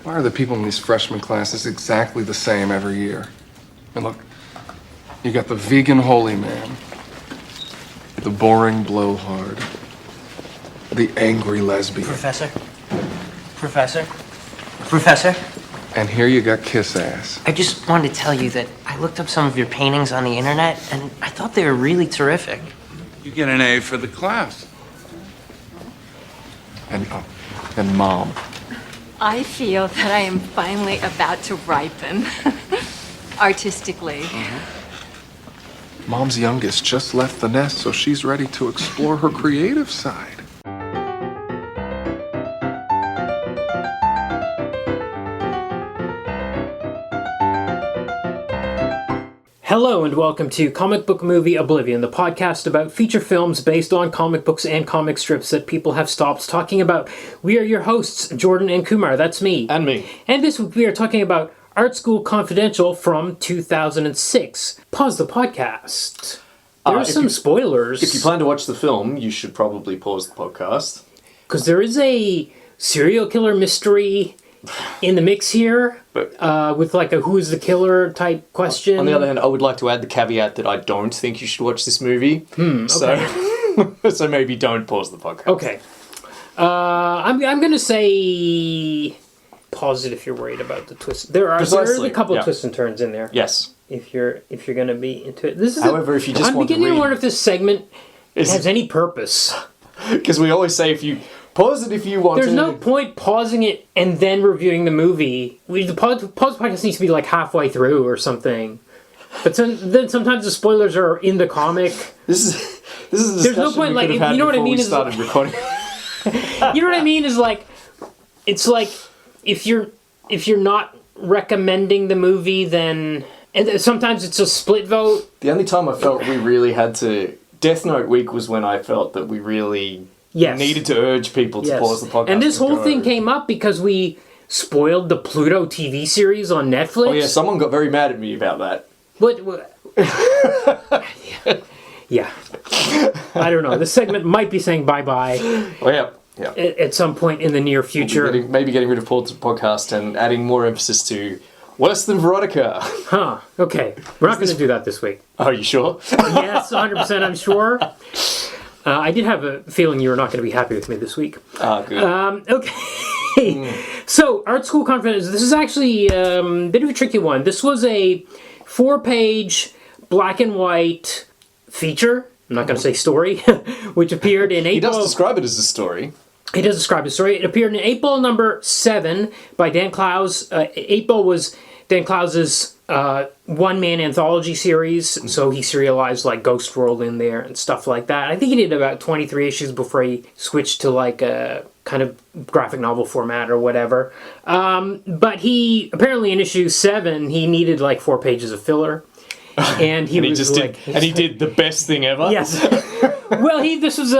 Why are the people in these freshman classes exactly the same every year? And look, you got the vegan holy man, the boring blowhard, the angry lesbian. Professor? Professor? Professor? And here you got kiss ass. I just wanted to tell you that I looked up some of your paintings on the internet, and I thought they were really terrific. You get an A for the class. And Mom. I feel that I am finally about to ripen, artistically. Mom's youngest just left the nest, so she's ready to explore her creative side. Hello and welcome to Comic Book Movie Oblivion, the podcast about feature films based on comic books and comic strips that people have stopped talking about. We are your hosts, Jordan and Kumar, that's me. And me. And this week we are talking about Art School Confidential from 2006. Pause the podcast. There are some spoilers. If you plan to watch the film, you should probably pause the podcast. Because there is a serial killer mystery in the mix here, with like a who is the killer type question. On the other hand, I would like to add the caveat that I don't think you should watch this movie. Okay. So maybe don't pause the podcast. Okay. I'm going to say pause it if you're worried about the twist. There are a couple of twists and turns in there. Yes. If you're going to be into it. However, if you just I'm want to beginning to wonder if this segment has any purpose. Because we always say if you pause it if you want There's to. no point pausing it and then reviewing the movie. The pause podcast needs to be like halfway through or something. But then sometimes the spoilers are in the comic. This is a discussion There's no point, like, we could have had you know what I before mean we is- started recording. You know what I mean? Is like, it's like if you're not recommending the movie, then and sometimes it's a split vote. The only time I felt we really had to... Death Note week was when I felt that we really needed to urge people to pause the podcast. And this whole thing came up because we spoiled the Pluto TV series on Netflix. Oh yeah, someone got very mad at me about that. What? Yeah. I don't know. This segment might be saying bye-bye. Oh yeah. At some point in the near future. Maybe getting rid of Paul's podcast and adding more emphasis to Worse Than Veronica. Huh. Okay. We're not going to do that this week. Are you sure? Yes, 100% I'm sure. I did have a feeling you were not going to be happy with me this week. Good. Okay. So, Art School Confidential. This is actually a bit of a tricky one. This was a 4-page black and white feature. I'm not going to say story, which appeared in April. He does describe it as a story. He does describe a story. It appeared in April number 7 by Dan Clowes. April was Dan Clowes' one-man anthology series, so he serialized like Ghost World in there and stuff like that. I think he did about 23 issues before he switched to like a kind of graphic novel format or whatever. But he, apparently in issue 7, he needed like 4 pages of filler. And he did the best thing ever. Yes. Well, this was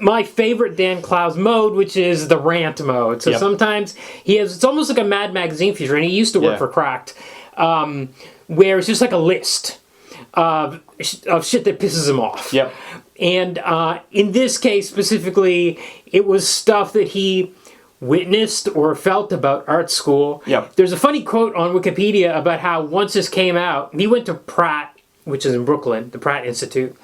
my favorite Dan Clowes mode, which is the rant mode. So sometimes it's almost like a Mad Magazine feature, and he used to work for Cracked, where it's just like a list of shit that pisses him off. Yep. And in this case specifically, it was stuff that he witnessed or felt about art school. Yep. There's a funny quote on Wikipedia about how once this came out, he went to Pratt, which is in Brooklyn, the Pratt Institute,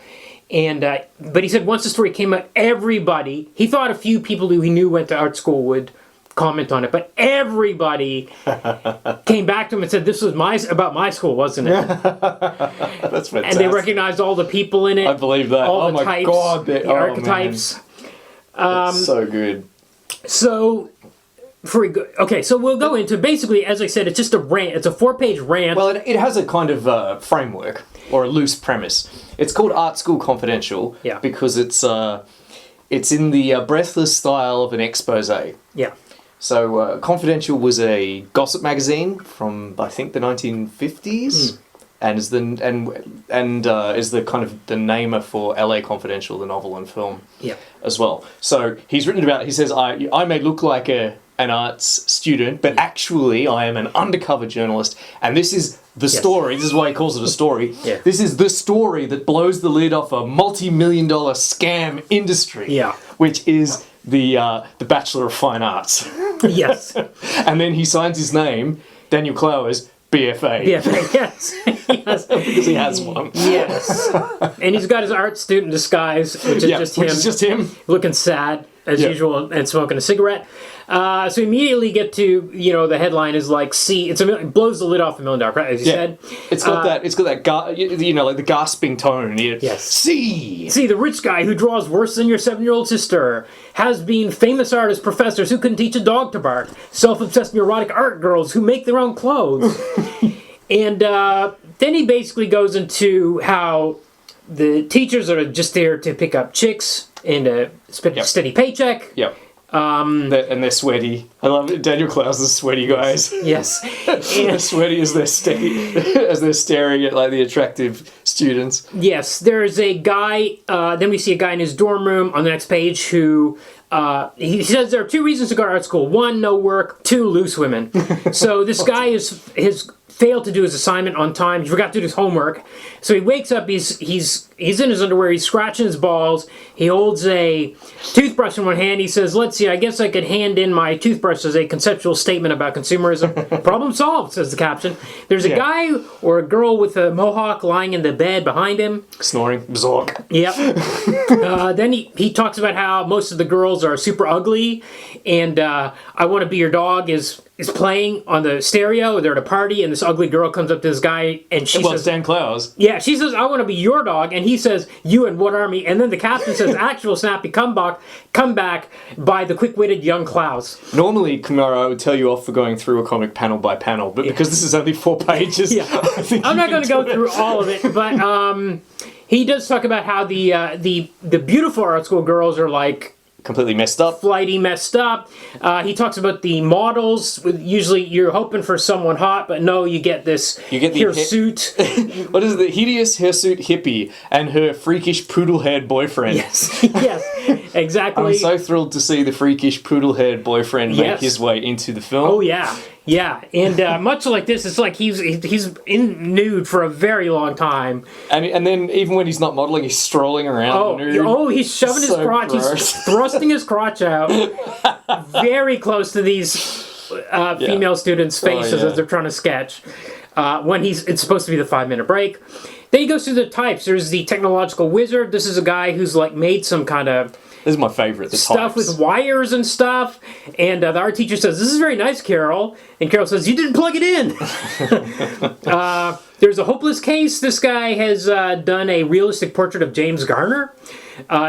and but he said once the story came out, he thought a few people who he knew went to art school would comment on it, but everybody came back to him and said, this was about my school, wasn't it? That's fantastic. And they recognized all the people in it. I believe that. All oh the my types, god. the archetypes. That's so good. So we'll go into, basically, as I said, it's just a rant. It's a 4-page rant. Well, it has a kind of framework, or a loose premise. It's called Art School Confidential, because it's in the breathless style of an expose. Yeah. So Confidential was a gossip magazine from, I think, the 1950s, and is the kind of the namer for LA Confidential, the novel and film, as well. So he's written about it. He says, I may look like an arts student, but actually I am an undercover journalist, and this is the story. This is why he calls it a story. Yeah. This is the story that blows the lid off a multi-million-dollar scam industry, which is the Bachelor of Fine Arts. Yes. And then he signs his name, Daniel Clowes, BFA. BFA, yes. Yes. Because he has one. Yes. And he's got his art student disguise, which is just him. Looking sad, as usual, and smoking a cigarette. So immediately get to, the headline is like, see, it blows the lid off $1 million, right, as you said. It's got that, like the gasping tone. Yes. See, the rich guy who draws worse than your 7-year-old sister, has been famous artist professors who couldn't teach a dog to bark, self-obsessed neurotic art girls who make their own clothes. And then he basically goes into how the teachers are just there to pick up chicks and a steady paycheck. Yep. And they're sweaty. I love it. Daniel Clowes is sweaty guys. Yes. They're sweaty as they're staring at like the attractive students. Yes, there's a guy, then we see a guy in his dorm room on the next page who, he says there are 2 reasons to go to art school. 1, no work. 2, loose women. So this guy has failed to do his assignment on time. He forgot to do his homework. So he wakes up, he's in his underwear, he's scratching his balls. He holds a toothbrush in one hand. He says, let's see, I guess I could hand in my toothbrush as a conceptual statement about consumerism. Problem solved, says the caption. There's a guy or a girl with a mohawk lying in the bed behind him. Snoring. Bzork. Yep. Then he talks about how most of the girls are super ugly, and I Want to Be Your Dog is playing on the stereo. They're at a party, and this ugly girl comes up to this guy, and she says, Dan Clowes. Yeah, she says, I want to be your dog, and he says, you and what army? And then the captain says, actual snappy comeback by the quick-witted young Clowes. Normally, Kumar, I would tell you off for going through a comic panel by panel, but because this is only 4 pages, I'm not going to go through all of it, but he does talk about how the beautiful art school girls are like completely messed up. Flighty, messed up. He talks about the models. Usually you're hoping for someone hot, but no, you get this hirsute. What is it? The hideous hirsute hippie and her freakish poodle-haired boyfriend. Yes, yes, exactly. I'm so thrilled to see the freakish poodle-haired boyfriend make his way into the film. Oh, yeah. Yeah, and much like this, it's like he's in nude for a very long time. And then even when he's not modeling, he's strolling around nude. Oh, he's shoving his crotch. Gross. He's thrusting his crotch out very close to these female students' faces as they're trying to sketch. When it's supposed to be the 5-minute break. Then he goes through the types. There's the technological wizard. This is a guy who's like made some kind of... This is my favorite. The stuff types. with wires and stuff. And the art teacher says, this is very nice, Carol. And Carol says, you didn't plug it in. There's a hopeless case. This guy has done a realistic portrait of James Garner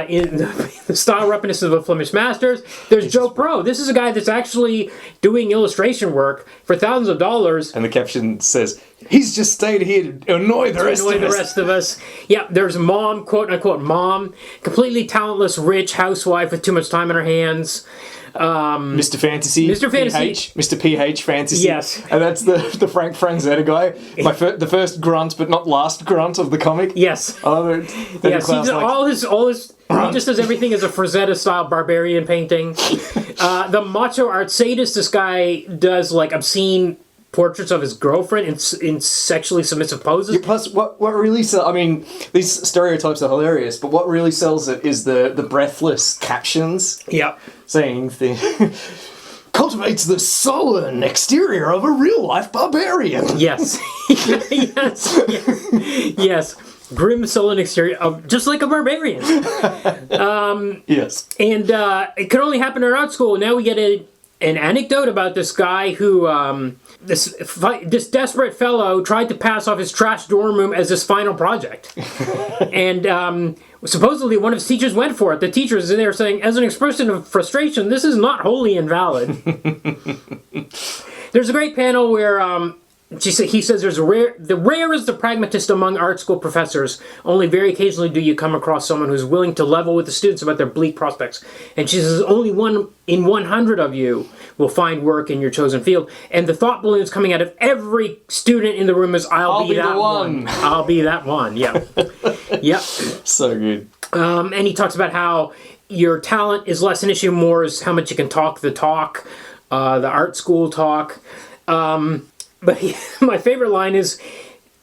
in the style reminiscent of the Flemish masters. There's Joe Pro. This is a guy that's actually doing illustration work for thousands of dollars. And the caption says, he's just stayed here to annoy the rest of us. Yeah, there's Mom, quote-unquote Mom, completely talentless, rich housewife with too much time on her hands. Mr. Fantasy. Mr. Fantasy. Mr. PH Fantasy. Yes. And that's the Frank Franzetta guy. The first grunt, but not last grunt of the comic. Yes. I love it. Yes, he does all his he just does everything as a Frazetta-style barbarian painting. The macho art sadist, this guy does like obscene portraits of his girlfriend in sexually submissive poses. Yeah, plus, what really sells... I mean, these stereotypes are hilarious, but what really sells it is the breathless captions. Yep. Saying things... cultivates the sullen exterior of a real-life barbarian. Yes. Yes. Grim, sullen exterior, just like a barbarian. Yes. And it could only happen in art school. Now we get an anecdote about this guy who... This desperate fellow tried to pass off his trash dorm room as his final project. And supposedly one of his teachers went for it. The teacher is there saying, as an expression of frustration, this is not wholly invalid. There's a great panel where he says the rare is the pragmatist among art school professors. Only very occasionally do you come across someone who's willing to level with the students about their bleak prospects. And she says only 1 in 100 of you will find work in your chosen field. And the thought balloons coming out of every student in the room is, I'll be that one. I'll be that one. Yeah. Yep. So good. And he talks about how your talent is less an issue, more is how much you can talk the talk, the art school talk. But my favorite line is,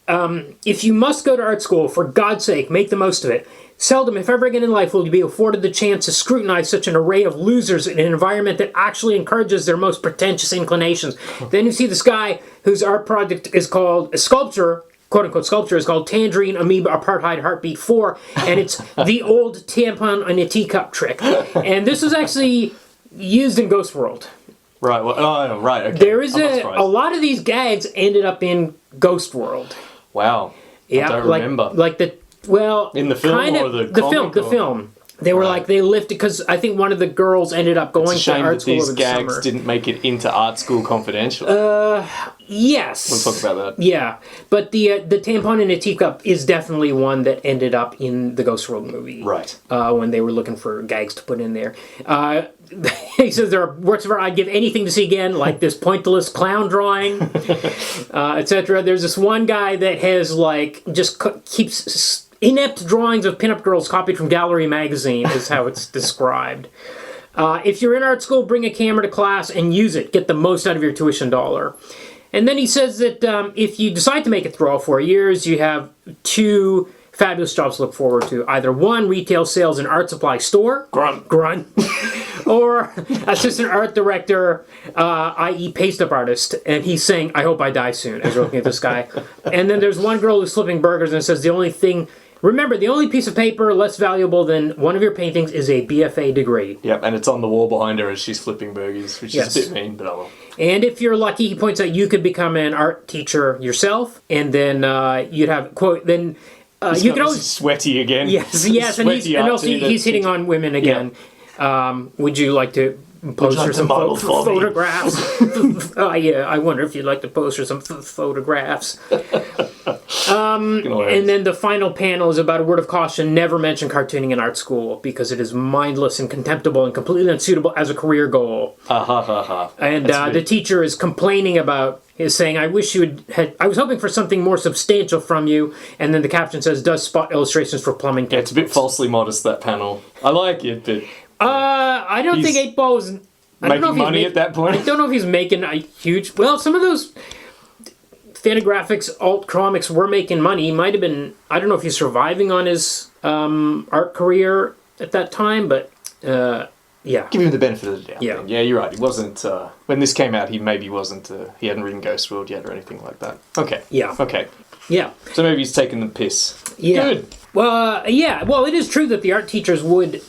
If you must go to art school, for God's sake, make the most of it. Seldom, if ever again in life, will you be afforded the chance to scrutinize such an array of losers in an environment that actually encourages their most pretentious inclinations. Then you see this guy whose art project is called a sculpture, quote-unquote sculpture, is called Tangerine Amoeba Apartheid Heartbeat 4, and it's the old tampon in a teacup trick. And this was actually used in Ghost World. Right. Well, oh, right. Okay. There is I'm not a surprised. lot of these gags ended up in Ghost World. Wow. Yeah, I don't like, remember. Like the, well... In the film kind or of, the comic? The film. They were Right. like, they lifted, because I think one of the girls ended up going It's a shame to art that school these over the gags summer. didn't make it into Art School Confidential. Yes. We'll talk about that. Yeah, but the tampon in a teacup is definitely one that ended up in the Ghost World movie. Right. When they were looking for gags to put in there. He says there are works of art I'd give anything to see again, like this pointless clown drawing, etc. There's this one guy that has like just keeps inept drawings of pinup girls copied from Gallery magazine is how it's described. If you're in art school, bring a camera to class and use it. Get the most out of your tuition dollar. And then he says that if you decide to make it through all 4 years, you have 2 fabulous jobs to look forward to. Either 1, retail sales and art supply store. Grunt. Or assistant art director, i.e. paste-up artist. And he's saying, I hope I die soon, as we're looking at this guy. And then there's one girl who's flipping burgers and says the only thing... Remember, the only piece of paper less valuable than one of your paintings is a BFA degree. Yep, and it's on the wall behind her as she's flipping burgers, which Yes. is a bit mean, but oh well. And if you're lucky, he points out you could become an art teacher yourself, and then you'd have, quote, then you could always... Sweaty again. Yes, and Sweaty also art he's hitting on women again. Would you like to pose like for to some model for me? photographs? Oh, yeah, I wonder if you'd like to pose for some photographs. And then the final panel is about a word of caution: never mention cartooning in art school because it is mindless and contemptible and completely unsuitable as a career goal. And the teacher is complaining about, is saying, I wish you had, I was hoping for something more substantial from you. And then the caption says, does spot illustrations for plumbing. Yeah, it's a bit falsely modest, that panel. I like it, but... I don't think 8 Ball was... Making money at that point? I don't know if he's making a huge... Well, some of those Fantagraphics alt comics were making money. He might have been... I don't know if he's surviving on his art career at that time, but yeah. Give him the benefit of the doubt. Yeah. Then. Yeah, you're right. He wasn't... when this came out, he maybe wasn't... he hadn't written Ghost World yet or anything like that. Okay. Yeah. Okay. Yeah. So maybe he's taking the piss. Yeah. Good. Well, yeah. Well, it is true that the art teachers would...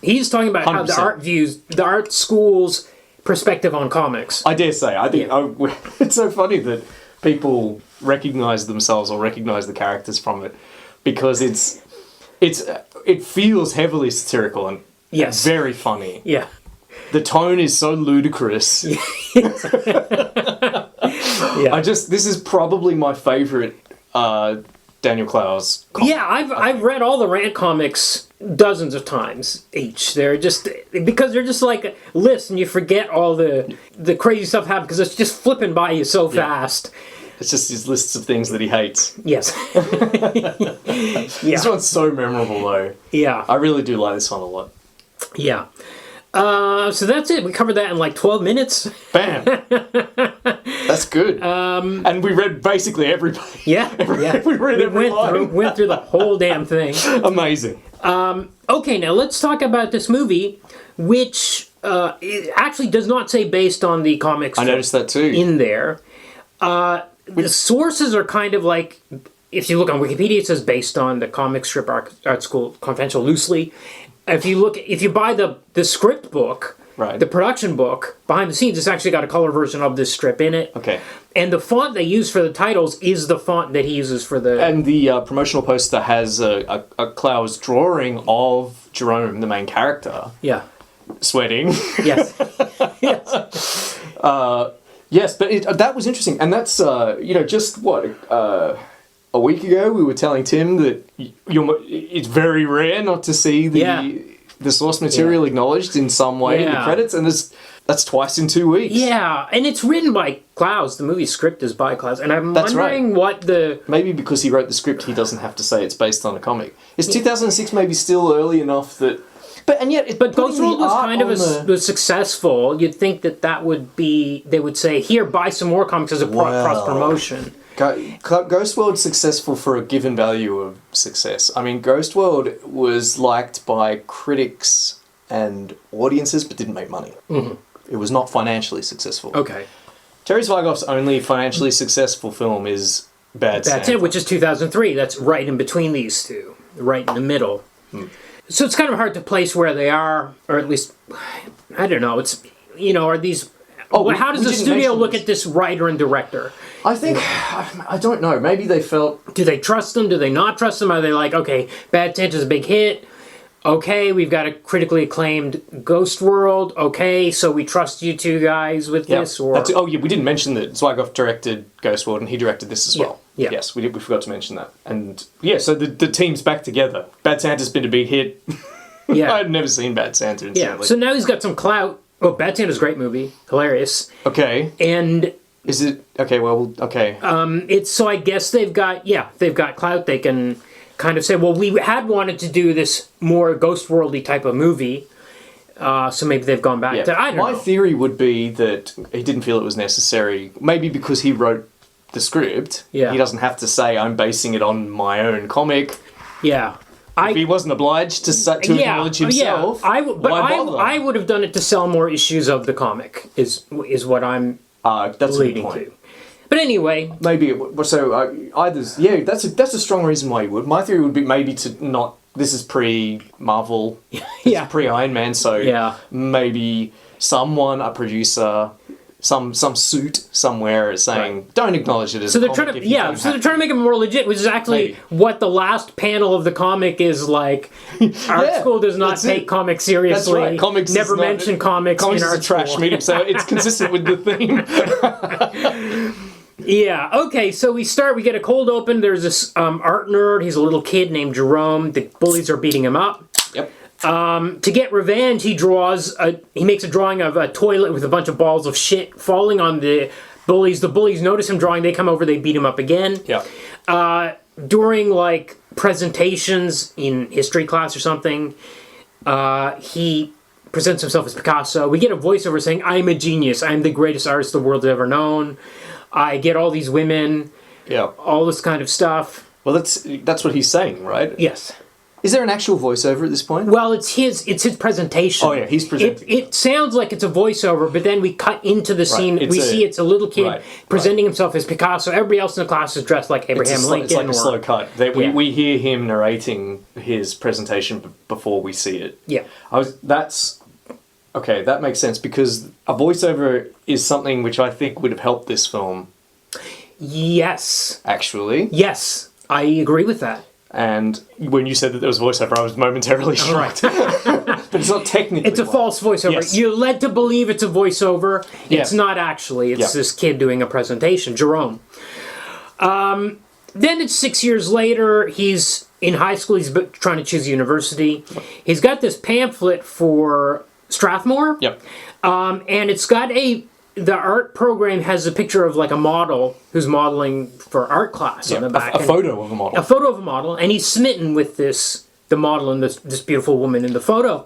He's talking about how the 100%. art views... The art school's perspective on comics. I dare say. I think it's so funny that people recognise themselves or recognise the characters from it because it feels heavily satirical and Yes. very funny. Yeah. The tone is so ludicrous. Yeah. This is probably my favourite Daniel Clowes comic. Yeah, I've read all the Rant comics dozens of times each. They're just because they're just like lists, and you forget all the crazy stuff happening because it's just flipping by you so fast. It's just his lists of things that he hates. Yes. This one's so memorable though. Yeah. I really do like this one a lot. Yeah. So that's it. We covered that in like 12 minutes. Bam. That's good. And we read basically every page. Yeah. Yeah. We read every line. Went through the whole damn thing. Amazing. Okay, now let's talk about this movie, which it actually does not say based on the comics. I noticed that too. In there. The sources are kind of like, if you look on Wikipedia, it says based on the comic strip art school Confidential loosely. If you buy the script book, right, the production book, behind the scenes, it's actually got a color version of this strip in it. Okay. And the font they use for the titles is the font that he uses for the... And the promotional poster has a Clowes drawing of Jerome, the main character. Yeah. Sweating. Yes. Yes. Yes, but that was interesting. And that's, just what... a week ago, we were telling Tim that it's very rare not to see the source material acknowledged in some way in the credits, and that's twice in 2 weeks. Yeah, and it's written by Clowes. The movie script is by Clowes, and I'm wondering what the... Maybe because he wrote the script, he doesn't have to say it's based on a comic. Is 2006 maybe still early enough that... But Ghost World was kind of was successful. You'd think that would be... They would say, here, buy some more comics as a cross-promotion. Ghost World's successful for a given value of success. I mean, Ghost World was liked by critics and audiences, but didn't make money. Mm-hmm. It was not financially successful. Okay. Terry Zwigoff's only financially successful film is Bad Santa. That's it, which is 2003. That's right in between these two, right in the middle. So it's kind of hard to place where they are, or at least, I don't know. It's, are these... how does the studio look at this writer and director? I think, I don't know. Maybe they felt... Do they trust them? Do they not trust them? Are they like, okay, Bad Santa's a big hit. Okay, we've got a critically acclaimed Ghost World. Okay, so we trust you two guys with this? Or we didn't mention that Zwigoff directed Ghost World and he directed this as well. Yeah. Yes, we forgot to mention that. And yeah, so the team's back together. Bad Santa's been a big hit. Yeah. I'd never seen Bad Santa, incidentally. Yeah, so now he's got some clout. Oh, Bad Santa's a great movie. Hilarious. Okay. And... Is it... Okay, well, okay. It's... So I guess they've got clout. They can kind of say, well, we had wanted to do this more Ghost Worldy type of movie. So maybe they've gone back to... I don't know. My theory would be that he didn't feel it was necessary. Maybe because he wrote the script. Yeah. He doesn't have to say, I'm basing it on my own comic. Yeah. If he wasn't obliged to acknowledge himself, why bother? I would have done it to sell more issues of the comic, is what I'm that's a good leading point. to. But anyway... Maybe, that's a strong reason why you would. My theory would be maybe to not... This is pre-Marvel, this is pre-Iron Man, so maybe someone, a producer... Some suit somewhere is saying, don't acknowledge it as so a they're comic. trying to, they're trying to make it more legit, which is actually what the last panel of the comic is like. Art school does not take comics seriously. That's right. Comics never mention comics in art is a trash school. medium, so it's consistent with the theme. Yeah, okay, so we get a cold open. There's this art nerd. He's a little kid named Jerome. The bullies are beating him up. Yep. To get revenge, he makes a drawing of a toilet with a bunch of balls of shit falling on the bullies. The bullies notice him drawing. They come over. They beat him up again. Yeah. During like presentations in history class or something, he presents himself as Picasso. We get a voiceover saying, "I'm a genius. I'm the greatest artist the world has ever known. I get all these women." Yeah. All this kind of stuff. Well, that's what he's saying, right? Yes. Is there an actual voiceover at this point? Well, it's his presentation. Oh yeah, he's presenting. It sounds like it's a voiceover, but then we cut into the scene. We see it's a little kid presenting himself as Picasso. Everybody else in the class is dressed like Abraham Lincoln. It's like a slow cut. We hear him narrating his presentation before we see it. Yeah. Okay, that makes sense because a voiceover is something which I think would have helped this film. Yes. Actually. Yes, I agree with that. And when you said that there was voiceover, I was momentarily shocked. But it's not technically. It's a false voiceover. Yes. You're led to believe it's a voiceover. Yeah. It's not actually. It's this kid doing a presentation, Jerome. Then it's 6 years later. He's in high school. He's trying to choose a university. He's got this pamphlet for Strathmore. Yep. And it's got the art program has a picture of like a model who's modeling for art class on the back. A photo of a model. A photo of a model, and he's smitten with the model and this beautiful woman in the photo.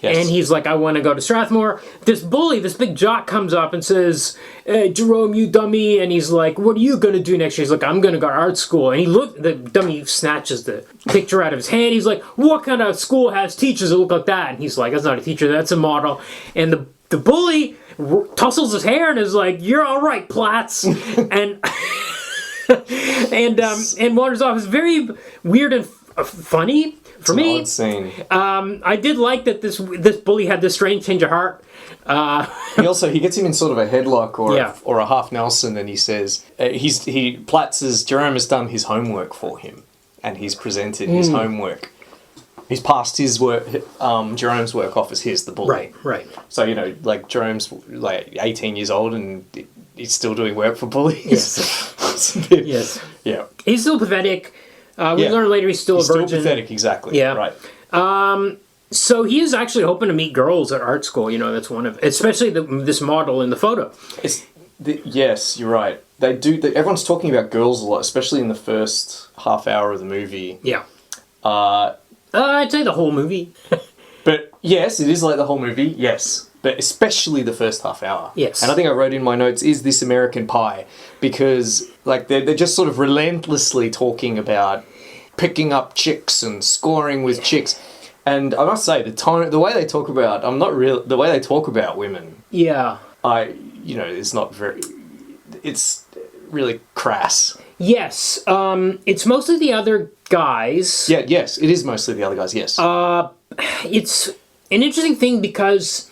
Yes. And he's like, I want to go to Strathmore. This bully, this big jock comes up and says, hey, Jerome, you dummy. And he's like, what are you going to do next year? He's like, I'm going to go to art school. And the dummy snatches the picture out of his hand. He's like, what kind of school has teachers that look like that? And he's like, that's not a teacher, that's a model. And the bully tussles his hair and is like, you're all right, Platts. and wanders off. It's very weird and funny for me. It's an odd scene. I did like that this bully had this strange change of heart. He gets him in sort of a headlock or a half Nelson, and he says Platts says Jerome has done his homework for him, and he's presented his homework. He's passed his work, Jerome's work off as his, the bully. Right. So, like Jerome's like 18 years old and he's still doing work for bullies. Yes. Yes. Yeah. He's still pathetic. We learn later he's still a virgin. Still pathetic, exactly. Yeah. Right. So he is actually hoping to meet girls at art school. That's one of, especially this model in the photo. Yes, you're right. They do. Everyone's talking about girls a lot, especially in the first half hour of the movie. Yeah. I'd say the whole movie. But yes, it is like the whole movie. Yes. but especially the first half hour. Yes. And I think I wrote in my notes, is this American Pie? Because like they're just sort of relentlessly talking about picking up chicks and scoring with chicks. And I must say, the way they talk about, the way they talk about women, Yeah. it's not very, it's really crass. Yes. It's mostly the other guys. Yeah, yes, it is mostly the other guys, yes. It's an interesting thing because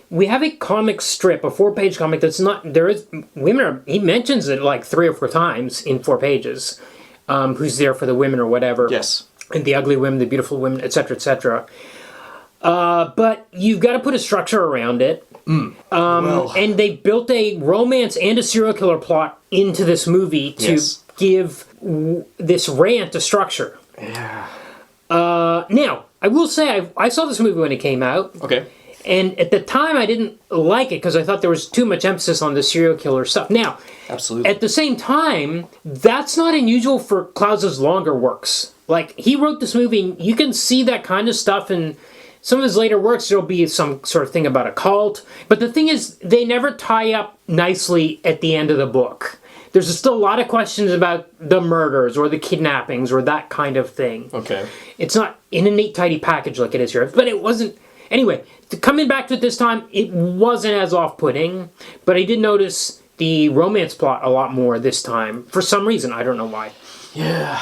we have a comic strip, a 4-page comic that's not, he mentions it like 3 or 4 times in 4 pages. Who's there for the women or whatever. Yes. And the ugly women, the beautiful women, etc., etc. But you've got to put a structure around it. And they built a romance and a serial killer plot into this movie to give this rant a structure. Yeah. Now, I will say, I saw this movie when it came out. Okay. And at the time, I didn't like it because I thought there was too much emphasis on the serial killer stuff. Now, absolutely. At the same time, that's not unusual for Clowes' longer works. Like, he wrote this movie, and you can see that kind of stuff in some of his later works. There'll be some sort of thing about a cult. But the thing is, they never tie up nicely at the end of the book. There's still a lot of questions about the murders or the kidnappings or that kind of thing. Okay. It's not in a neat, tidy package like it is here. But it wasn't... Anyway, coming back to it this time, it wasn't as off-putting. But I did notice the romance plot a lot more this time. For some reason. I don't know why. Yeah.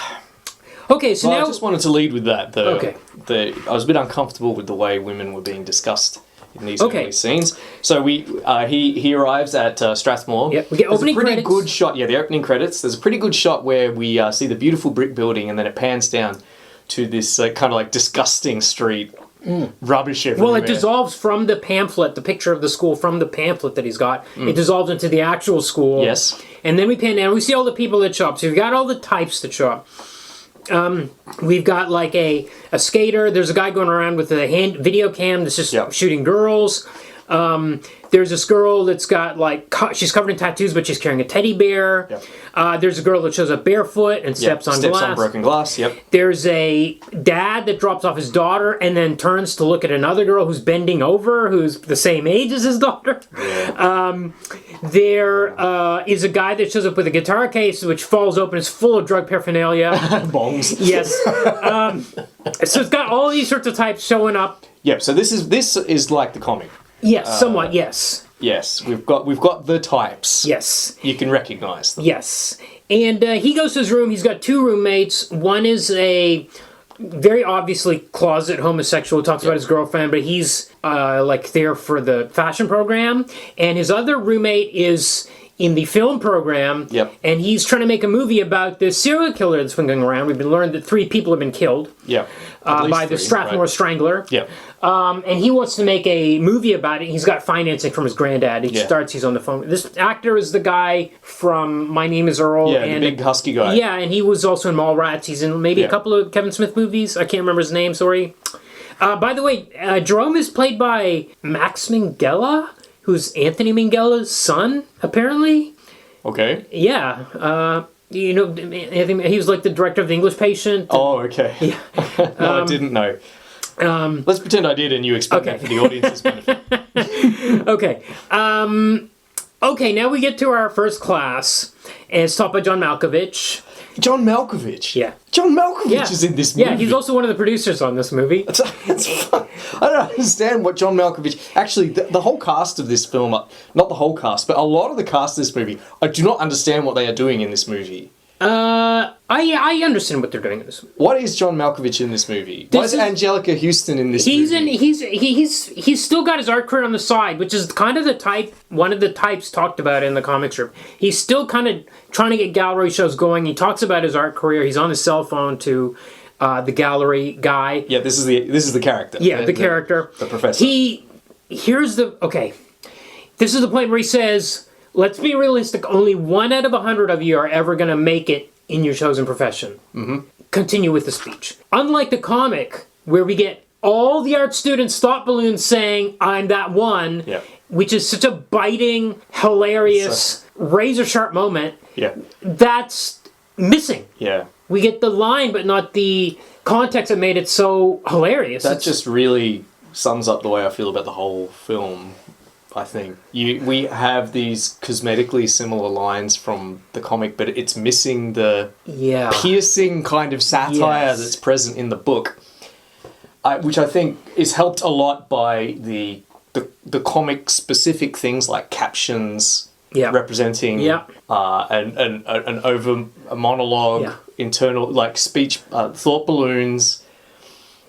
Okay, so well, now... I just wanted to lead with that, though. Okay. I was a bit uncomfortable with the way women were being discussed in these early scenes. So he arrives at Strathmore. Yep, we get opening There's a pretty credits. good shot. Yeah, the opening credits. There's a pretty good shot where we see the beautiful brick building, and then it pans down to this kind of like disgusting street. Rubbish everywhere. Well, it dissolves from the pamphlet, the picture of the school from the pamphlet that he's got. It dissolves into the actual school. Yes. And then we pan down, we see all the people that show up. So we've got all the types that show up. We've got like a skater. There's a guy going around with a video cam that's just shooting girls. There's this girl that's got like, she's covered in tattoos, but she's carrying a teddy bear. Yep. There's a girl that shows up barefoot and steps on glass. Steps on broken glass, yep. There's a dad that drops off his daughter and then turns to look at another girl who's bending over, who's the same age as his daughter. Yeah. There is a guy that shows up with a guitar case which falls open. It's full of drug paraphernalia. Bongs. Yes. So it's got all these sorts of types showing up. Yep. So this is like the comic. Yes, somewhat. Yes. Yes, we've got the types. Yes. You can recognise them. Yes. And he goes to his room. He's got 2 roommates. One is a very obviously closet homosexual, talks about his girlfriend, but he's like there for the fashion program. And his other roommate is in the film program. Yep. And he's trying to make a movie about this serial killer that's been going around. We've been learned that 3 people have been killed. Yeah. By the Strathmore Strangler. Yep. And he wants to make a movie about it. He's got financing from his granddad. He's on the phone. This actor is the guy from My Name is Earl. Yeah, and the big husky guy. Yeah, and he was also in Mallrats. He's in maybe a couple of Kevin Smith movies. I can't remember his name, sorry. By the way, Jerome is played by Max Minghella, who's Anthony Minghella's son, apparently. Okay. Yeah. You know, he was like the director of The English Patient. Oh, okay. Yeah. No, I didn't know. Let's pretend I did and you explain that for the audience's benefit. Okay. Okay, now we get to our first class, and it's taught by John Malkovich. John Malkovich? Yeah. John Malkovich is in this movie? Yeah, he's also one of the producers on this movie. It's fun. I don't understand what John Malkovich... Actually, the whole cast of this film... Not the whole cast, but a lot of the cast of this movie, I do not understand what they are doing in this movie. I understand what they're doing in this movie. What is John Malkovich in this movie? Why is Anjelica Huston in this movie? He's still got his art career on the side, which is kind of one of the types talked about in the comic strip. He's still kind of trying to get gallery shows going. He talks about his art career. He's on his cell phone to the gallery guy. Yeah, this is the character. Yeah, the character. The professor. This is the point where he says, let's be realistic, only 1 out of 100 of you are ever going to make it in your chosen profession. Mm-hmm. Continue with the speech. Unlike the comic, where we get all the art students stop balloons saying, I'm that one, which is such a biting, hilarious, razor-sharp moment, that's missing. Yeah. We get the line, but not the context that made it so hilarious. That just really sums up the way I feel about the whole film. I think. We have these cosmetically similar lines from the comic, but it's missing the Yeah. piercing kind of satire Yes. that's present in the book, which I think is helped a lot by the comic specific things like captions Yeah. representing Yeah. an over a monologue, Yeah. internal like speech, thought balloons,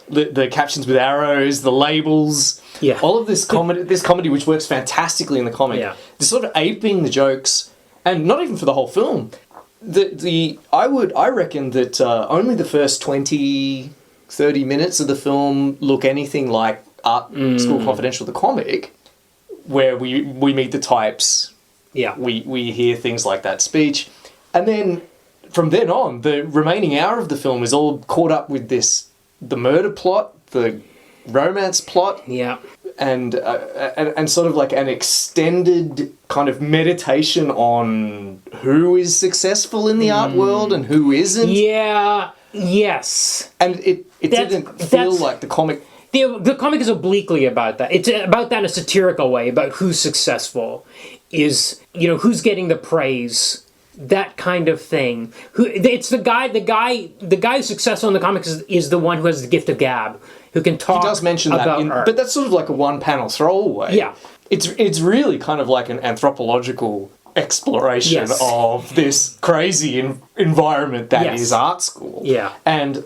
the captions with arrows, the labels. Yeah. All of this comedy which works fantastically in the comic. Yeah. This sort of aping the jokes, and not even for the whole film. I reckon that only the first 20, 30 minutes of the film look anything like Art School Confidential, the comic, where we meet the types. Yeah. We hear things like that speech, and then from then on, the remaining hour of the film is all caught up with the murder plot, the romance plot, Yeah. and sort of like an extended kind of meditation on who is successful in the art world and who isn't. Yeah. Yes. And it didn't feel like the comic. The comic is obliquely about that. It's about that in a satirical way, about who's successful, who's getting the praise, that kind of thing. It's the guy who's successful in the comics is the one who has the gift of gab, who can talk. He does mention that, art. but that's sort of like a one-panel throwaway. Yeah. It's really kind of like an anthropological exploration Yes. of this crazy environment that is Yes. art school. Yeah. And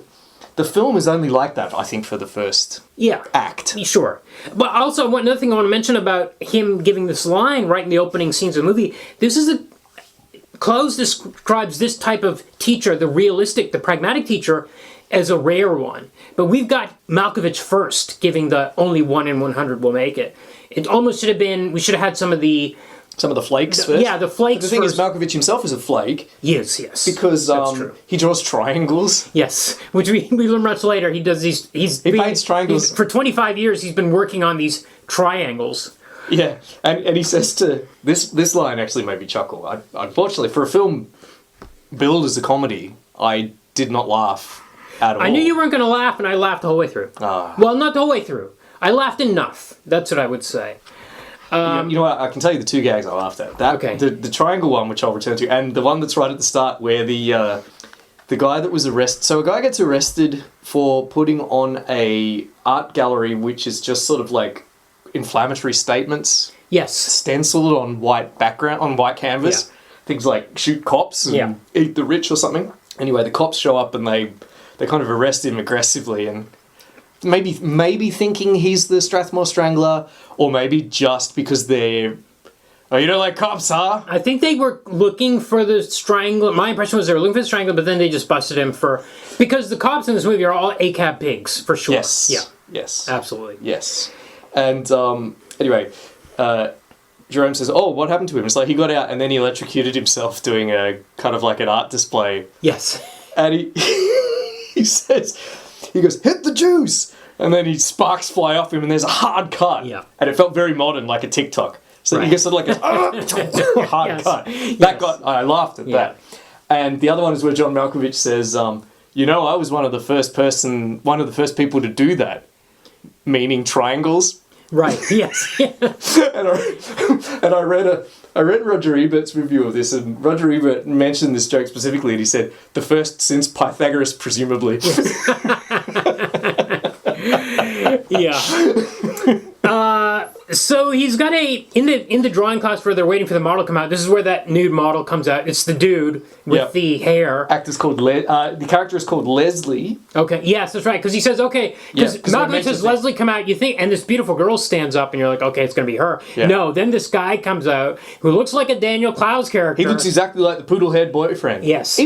the film is only like that, I think, for the first Yeah. act. Sure. But also, another thing I want to mention about him giving this line right in the opening scenes of the movie, Clowes describes this type of teacher, the realistic, the pragmatic teacher, as a rare one. But we've got Malkovich first, giving the only 1 in 100 will make it. It almost should have been, we should have had some of the flakes first. Yeah, the flakes But the thing first. is, Malkovich himself is a flake. Yes. Because That's true. he draws triangles. Yes, which we learn much later. He does these. He paints triangles. For 25 years, he's been working on these triangles. Yeah, and he says to... This line actually made me chuckle. Unfortunately, for a film billed as a comedy, I did not laugh at all. I knew you weren't going to laugh, and I laughed the whole way through. Well, not the whole way through. I laughed enough. That's what I would say. You know what? I can tell you the two gags I laughed at. Okay. The triangle one, which I'll return to, and the one that's right at the start, where the guy that was arrested... So a guy gets arrested for putting on a art gallery, which is just sort of like inflammatory statements Yes. stenciled on white background, on white canvas. Yeah. Things like shoot cops and Yeah. eat the rich or something. Anyway, the cops show up and they kind of arrest him aggressively, and maybe thinking he's the Strathmore Strangler, or maybe just because they're... Oh, you don't like cops, huh? I think they were looking for the strangler. My impression was they were looking for the strangler, but then they just busted him for... Because the cops in this movie are all ACAB pigs, for sure. Yes. Yeah. Yes. Absolutely. Yes. And anyway, Jerome says, "Oh, what happened to him?" It's like he got out and then he electrocuted himself doing a kind of like an art display. Yes. And he he goes, "Hit the juice!" And then sparks fly off him and there's a hard cut. Yeah. And it felt very modern, like a TikTok. So Right. he gets sort of like a hard Yes. cut. Yes. I laughed at Yeah. that. And the other one is where John Malkovich says, I was one of the first people to do that. Meaning triangles. Right. Yes. and I read Roger Ebert's review of this, and Roger Ebert mentioned this joke specifically, and he said, "The first since Pythagoras, presumably." Yeah. So he's got in the drawing class where they're waiting for the model to come out. This is where that nude model comes out. It's the dude with Yep. the hair. The character is called Leslie. Okay, yes, that's right. Because he says, okay, because Yeah, 'cause I Malcolm mentioned says, that- Leslie, come out, you think, and this beautiful girl stands up, and you're like, okay, it's going to be her. Yeah. No, then this guy comes out who looks like a Daniel Clowes character. He looks exactly like the poodle-haired boyfriend. Yes.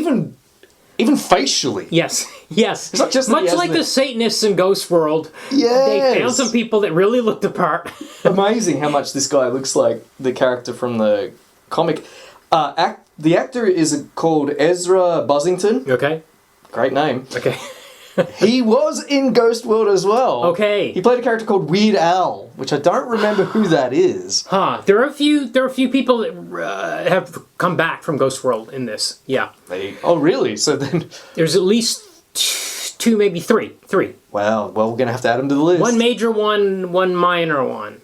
Even facially. Yes, yes. It's not just that he much has like the- the Satanists in Ghost World. Yes. They found some people that really looked the part. Amazing how much this guy looks like the character from the comic. The actor is called Ezra Buzzington. Okay, Great name. okay. He was in Ghost World as well. Okay. He played a character called Weird Al, which I don't remember who that is. Huh. There are a few people that have come back from Ghost World in this. Yeah. Oh, really? So then... There's at least two, maybe three. Wow, well, we're going to have to add him to the list. One major one, one minor one.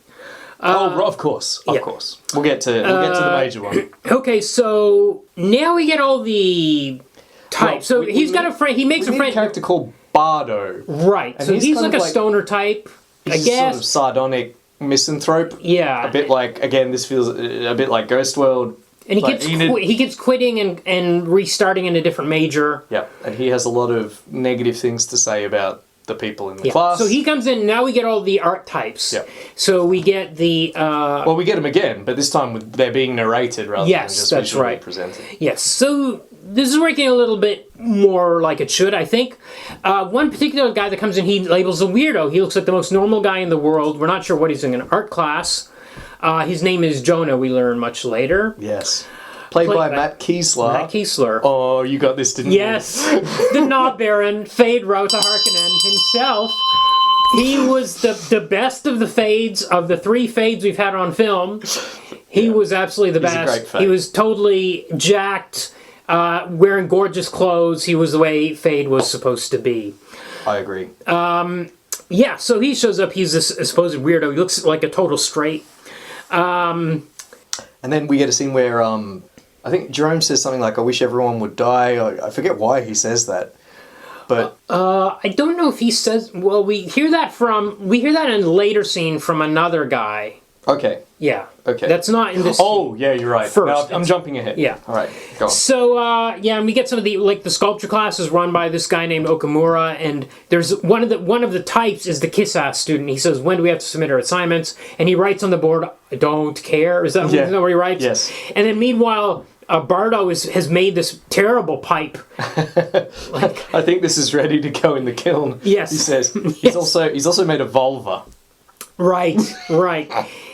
Of course. We'll get to the major one. Okay, so now we get all the types. Well, He makes a friend. character called Bardo. Right. And So he's kind like of a stoner type, I He's guess. sort of sardonic misanthrope. Yeah. A bit like, again, this feels a bit like Ghost World. And Like he keeps quitting and restarting in a different major. Yeah, and he has a lot of negative things to say about the people in the Yeah. class. So he comes in. Now we get all the archetypes. Yeah. So we get the. Well, we get them again, but this time they're being narrated rather Yes, than just that's visually right. presented. Yes. So this is working a little bit more like it should, I think. One particular guy that comes in, he labels a weirdo. He looks like the most normal guy in the world. We're not sure what he's in an art class. His name is Jonah. We learn much later. Yes. Played by Matt Keeslar. Matt Keeslar. Oh, you got this, didn't Yes, the Knob Baron, Fade Rotha Harkonnen himself. He was the best of the Fades, of the 3 Fades we've had on film. He was absolutely the He's a best. great Fade. He was totally jacked, wearing gorgeous clothes. He was the way Fade was supposed to be. I agree. Yeah, so he shows up. He's this supposed weirdo. He looks like a total straight. And then we get a scene where I think Jerome says something like, "I wish everyone would die." I forget why he says that, but I don't know if he says. Well, we hear that in a later scene from another guy. okay. Yeah. Okay. That's not in this. Oh, yeah, you're right. First. No, I'm jumping ahead. Yeah. All right, go on. So and we get some of the sculpture classes run by this guy named Okamura, and there's one of the types is the kiss-ass student. He says, "When do we have to submit our assignments?" And he writes on the board, "I don't care." Is that what he writes? Yes. And then meanwhile, Bardo has made this terrible pipe. I think this is ready to go in the kiln. Yes. He says. Yes. He's also made a vulva. Right.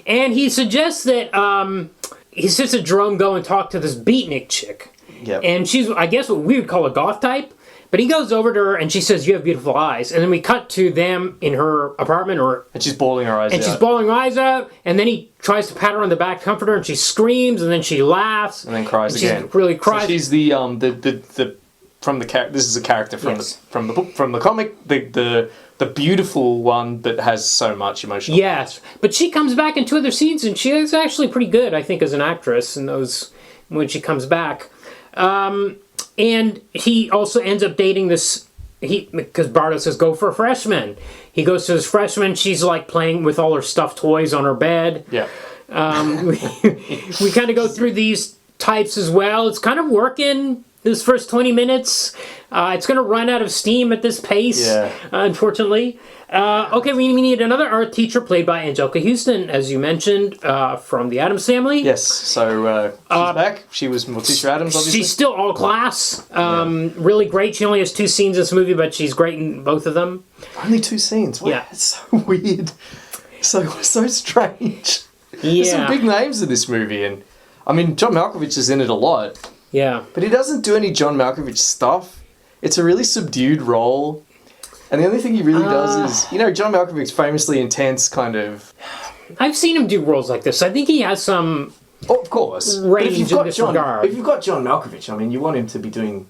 And he suggests that he suggests that Jerome go and talk to this beatnik chick. Yep. And she's, I guess, what we would call a goth type. But he goes over to her and she says, "You have beautiful eyes." And then we cut to them in her apartment, And she's bawling her eyes out. she's bawling her eyes out. And then he tries to pat her on the back, comfort her, and she screams, and then she laughs, and then cries and she again. really cries. So she's the from the character. This is a character from Yes. the book, from the comic. The beautiful one that has so much emotional. Yes, but she comes back in 2 other scenes, and she is actually pretty good, I think, as an actress in those when she comes back. And he also ends up dating this. Because Bardo says, "Go for a freshman." He goes to his freshman. She's like playing with all her stuffed toys on her bed. Yeah. We kind of go through these types as well. It's kind of working this first 20 minutes. It's going to run out of steam at this pace, Yeah. unfortunately. Okay, we need another art teacher played by Anjelica Huston, as you mentioned, from the Addams Family. Yes. So she's back. She was Morticia Addams, obviously. She's still all class. Really great. She only has 2 scenes in this movie, but she's great in both of them. Only 2 scenes. Wow, Yeah. it's so weird. So strange. There's some big names in this movie, and I mean, John Malkovich is in it a lot, Yeah. but he doesn't do any John Malkovich stuff. It's a really subdued role, and the only thing he really does is, John Malkovich's famously intense kind of. I've seen him do roles like this. I think he has some... Oh, of course. Range But if you've in got this John, regard. if you've got John Malkovich, I mean, you want him to be giving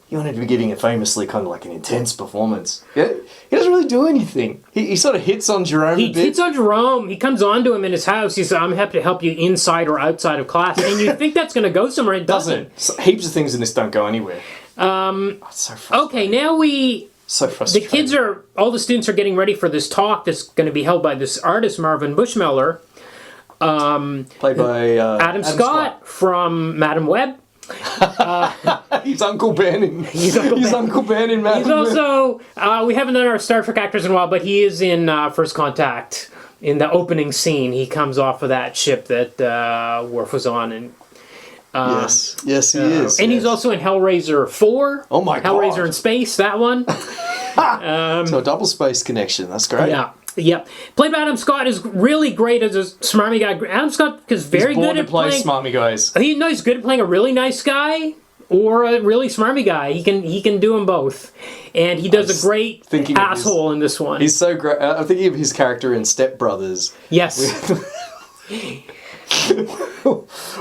a famously kind of like an intense performance. Yeah, he doesn't really do anything. He sort of hits on Jerome a He bit. hits on Jerome. He comes on to him in his house. He says, "I'm happy to help you inside or outside of class." And you think that's going to go somewhere. It doesn't. Heaps of things in this don't go anywhere. It's so frustrating. Okay, now So the frustrating. all the students are getting ready for this talk that's going to be held by this artist, Marvin Bushmiller, Played by Adam Scott from Madam Web. He's Uncle Ben in. He's Uncle Ben. in Madam He's also, we haven't done our Star Trek actors in a while, but he is in First Contact. In the opening scene, he comes off of that ship that Worf was on, and yes, he is. and he's also in Hellraiser 4. Oh my God. Hellraiser in Space, that one. So a double space connection. That's great. Yeah. Yep. Played by Adam Scott is really great as a smarmy guy. Adam Scott is very He's born good to at play playing. smarmy guys. He's good at playing a really nice guy or a really smarmy guy. He can do them both, and he does a great thinking of asshole in this one. He's so great. I'm thinking of his character in Step Brothers, Yes.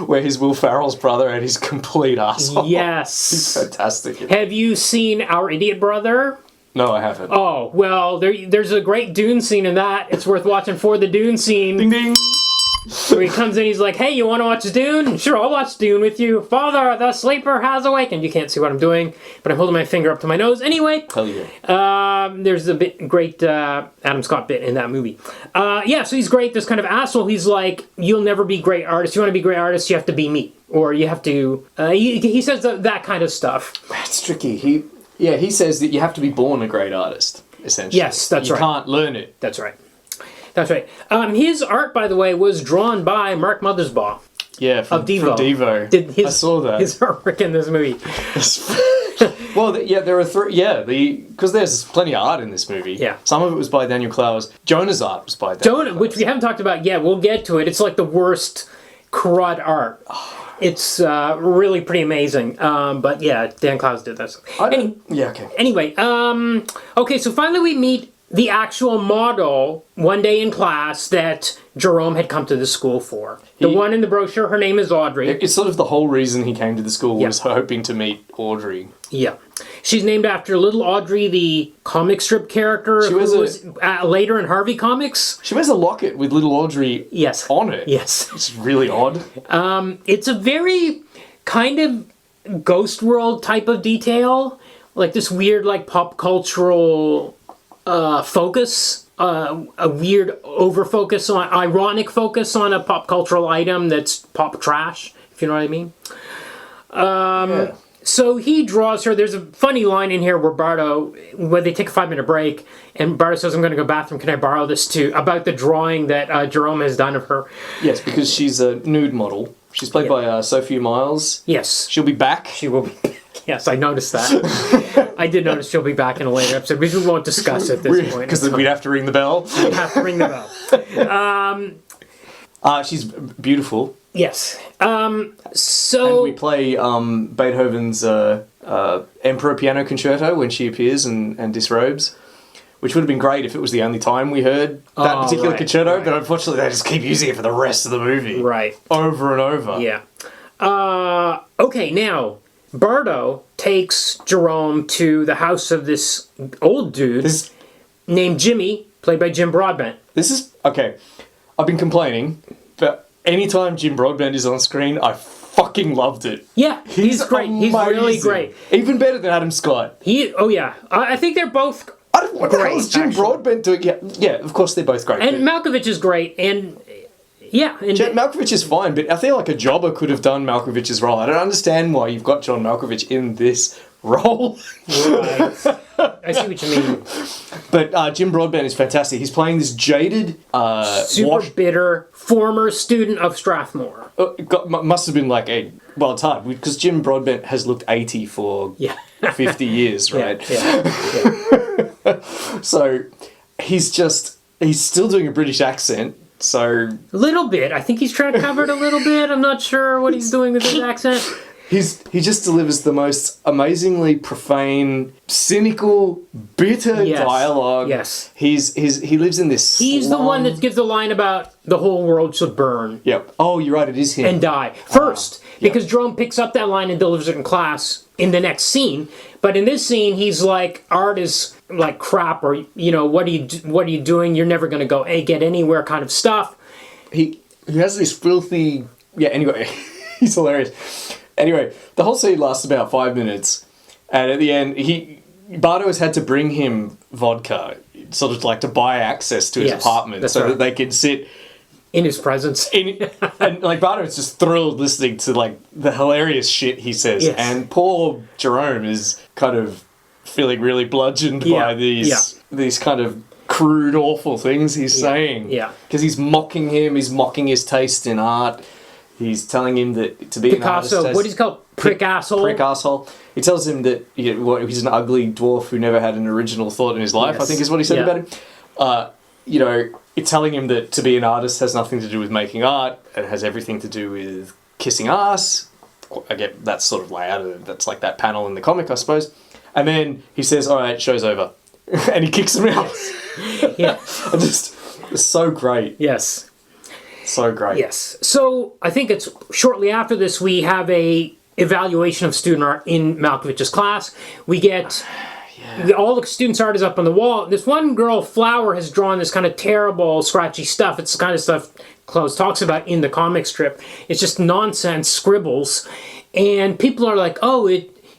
where he's Will Ferrell's brother and he's complete asshole. He's Yes. fantastic. Have you seen Our Idiot Brother? No, I haven't. Oh, well, there's a great Dune scene in that. It's worth watching for the Dune scene. Ding ding. So he comes in, he's like, hey, you want to watch Dune? Sure, I'll watch Dune with you. Father, the sleeper has awakened. You can't see what I'm doing, but I'm holding my finger up to my nose. Anyway, Hell yeah. there's a great Adam Scott bit in that movie. Yeah, so he's great, this kind of asshole. He's like, you'll never be great artists. You want to be great artists, you have to be me. Or you have to... he says that kind of stuff. That's tricky. He says that you have to be born a great artist, essentially. Yes, that's right. You can't learn it. That's right. That's right. His art, by the way, was drawn by Mark Mothersbaugh Yeah, from of Devo. From Devo. I saw that. His artwork in this movie. Well, there are three. Yeah, because there's plenty of art in this movie. Yeah. Some of it was by Daniel Clowes. Jonah's art was by Daniel Jonah, Clowes. which we haven't talked about yet. We'll get to it. It's like the worst crud art. It's really pretty amazing. But yeah, Dan Clowes did that. Yeah, okay. Anyway, okay, so finally we meet the actual model one day in class that Jerome had come to the school for. The one in the brochure, her name is Audrey. It's sort of the whole reason he came to the school Yeah. was hoping to meet Audrey. Yeah. She's named after Little Audrey, the comic strip character She who was was later in Harvey Comics. She wears a locket with little Audrey Yes. on it. Yes. It's really odd. It's a very kind of Ghost World type of detail. Like this weird, like, pop cultural focus. A weird over-focus on, ironic focus on a pop cultural item that's pop trash, if you know what I mean. Yeah. So he draws her. There's a funny line in here where when they take a 5-minute break, and Bardo says, I'm going to go to the bathroom, can I borrow this too? About the drawing that Jerome has done of her. Yes, because she's a nude model. She's played by Sophia Myles. Yes. She'll be back. She will be. Yes, I noticed that. I did notice she'll be back in a later episode, which we won't discuss at this point. Because we'd have to ring the bell. We have to ring the bell. She's beautiful. Yes. And So we play Beethoven's Emperor Piano Concerto when she appears and disrobes, which would have been great if it was the only time we heard that particular right, concerto, right. but unfortunately they just keep using it for the rest of the movie. right. Over and over. Yeah. Okay, now Bardo takes Jerome to the house of this old dude This named Jimmy, played by Jim Broadbent. is... Okay, I've been complaining, but anytime Jim Broadbent is on screen, I fucking loved it. Yeah, he's great. He's really amazing. great. Even better than Adam Scott. Oh yeah, I think they're both. What the hell Great, is Jim actually. Broadbent doing? Yeah, of course they're both great. And Malkovich is great, and yeah, and Malkovich is fine, but I feel like a jobber could have done Malkovich's role. I don't understand why you've got John Malkovich in this role. right. I see what you mean. But Jim Broadbent is fantastic. He's playing this jaded, Super bitter former student of Strathmore. must have been like well, it's hard because Jim Broadbent has looked 80 for Yeah. 50 years, right? Yeah. So he's still doing a British accent. So A little bit. I think he's trying to cover it a little bit. I'm not sure what he's doing with his accent. he just delivers the most amazingly profane, cynical, bitter Yes. dialogue. Yes. He lives in this. He's the one slum. that gives the line about the whole world should burn Yep. Oh, you're right. It is him. and die first, because Jerome picks up that line and delivers it in class in the next scene. But in this scene, he's like, art is like crap, or what are you doing? You're never going to get anywhere, kind of stuff. He has this filthy. Yeah. Anyway, he's hilarious. Anyway, the whole scene lasts about 5 minutes, and at the end, Bardo has had to bring him vodka, sort of like to buy access to his Yes, apartment, that's so right. that they can sit In his presence. and like Bardo is just thrilled listening to like the hilarious shit he says, Yes. and poor Jerome is kind of feeling really bludgeoned Yeah, by these kind of crude, awful things he's saying. yeah. Because he's mocking him, he's mocking his taste in art. He's telling him that to be Picasso, an artist... what is he called? Prick asshole? Prick asshole. He tells him that he's an ugly dwarf who never had an original thought in his life, Yes. I think is what he said Yeah. about him. It's telling him that to be an artist has nothing to do with making art. It has everything to do with kissing ass. I get that's sort of layout. That's like that panel in the comic, I suppose. And then he says, all right, show's over. And he kicks him out. Yeah. It's so great. Yes. So great. Yes. So I think it's shortly after this we have a evaluation of student art in Malkovich's class. We get all the students' art is up on the wall. This one girl, Flower, has drawn this kind of terrible, scratchy stuff. It's the kind of stuff Clowes talks about in the comic strip. It's just nonsense scribbles. And people are like, oh,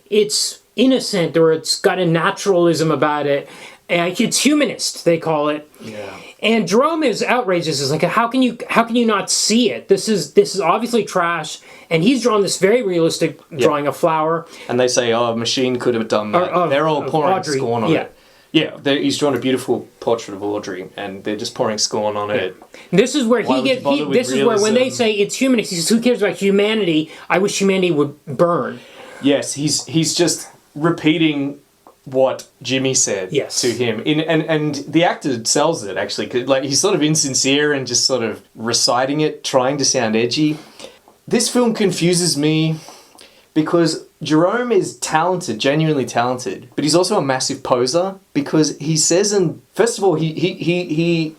it's innocent, or it's got a naturalism about it. It's humanist, they call it. Yeah. And Jerome is outraged. Is like, how can you not see it? This is obviously trash. And he's drawn this very realistic drawing of Flower. And they say, oh, a machine could have done that. They're all pouring scorn on it. Yeah, he's drawn a beautiful portrait of Audrey, and they're just pouring scorn on it. This is where This is where when they say it's humanist, he says, who cares about humanity? I wish humanity would burn. Yes, he's just repeating what Jimmy said to him. And the actor sells it, actually. 'Cause, like, he's sort of insincere and just sort of reciting it, trying to sound edgy. This film confuses me because Jerome is talented, genuinely talented, but he's also a massive poser because he says, and first of all, he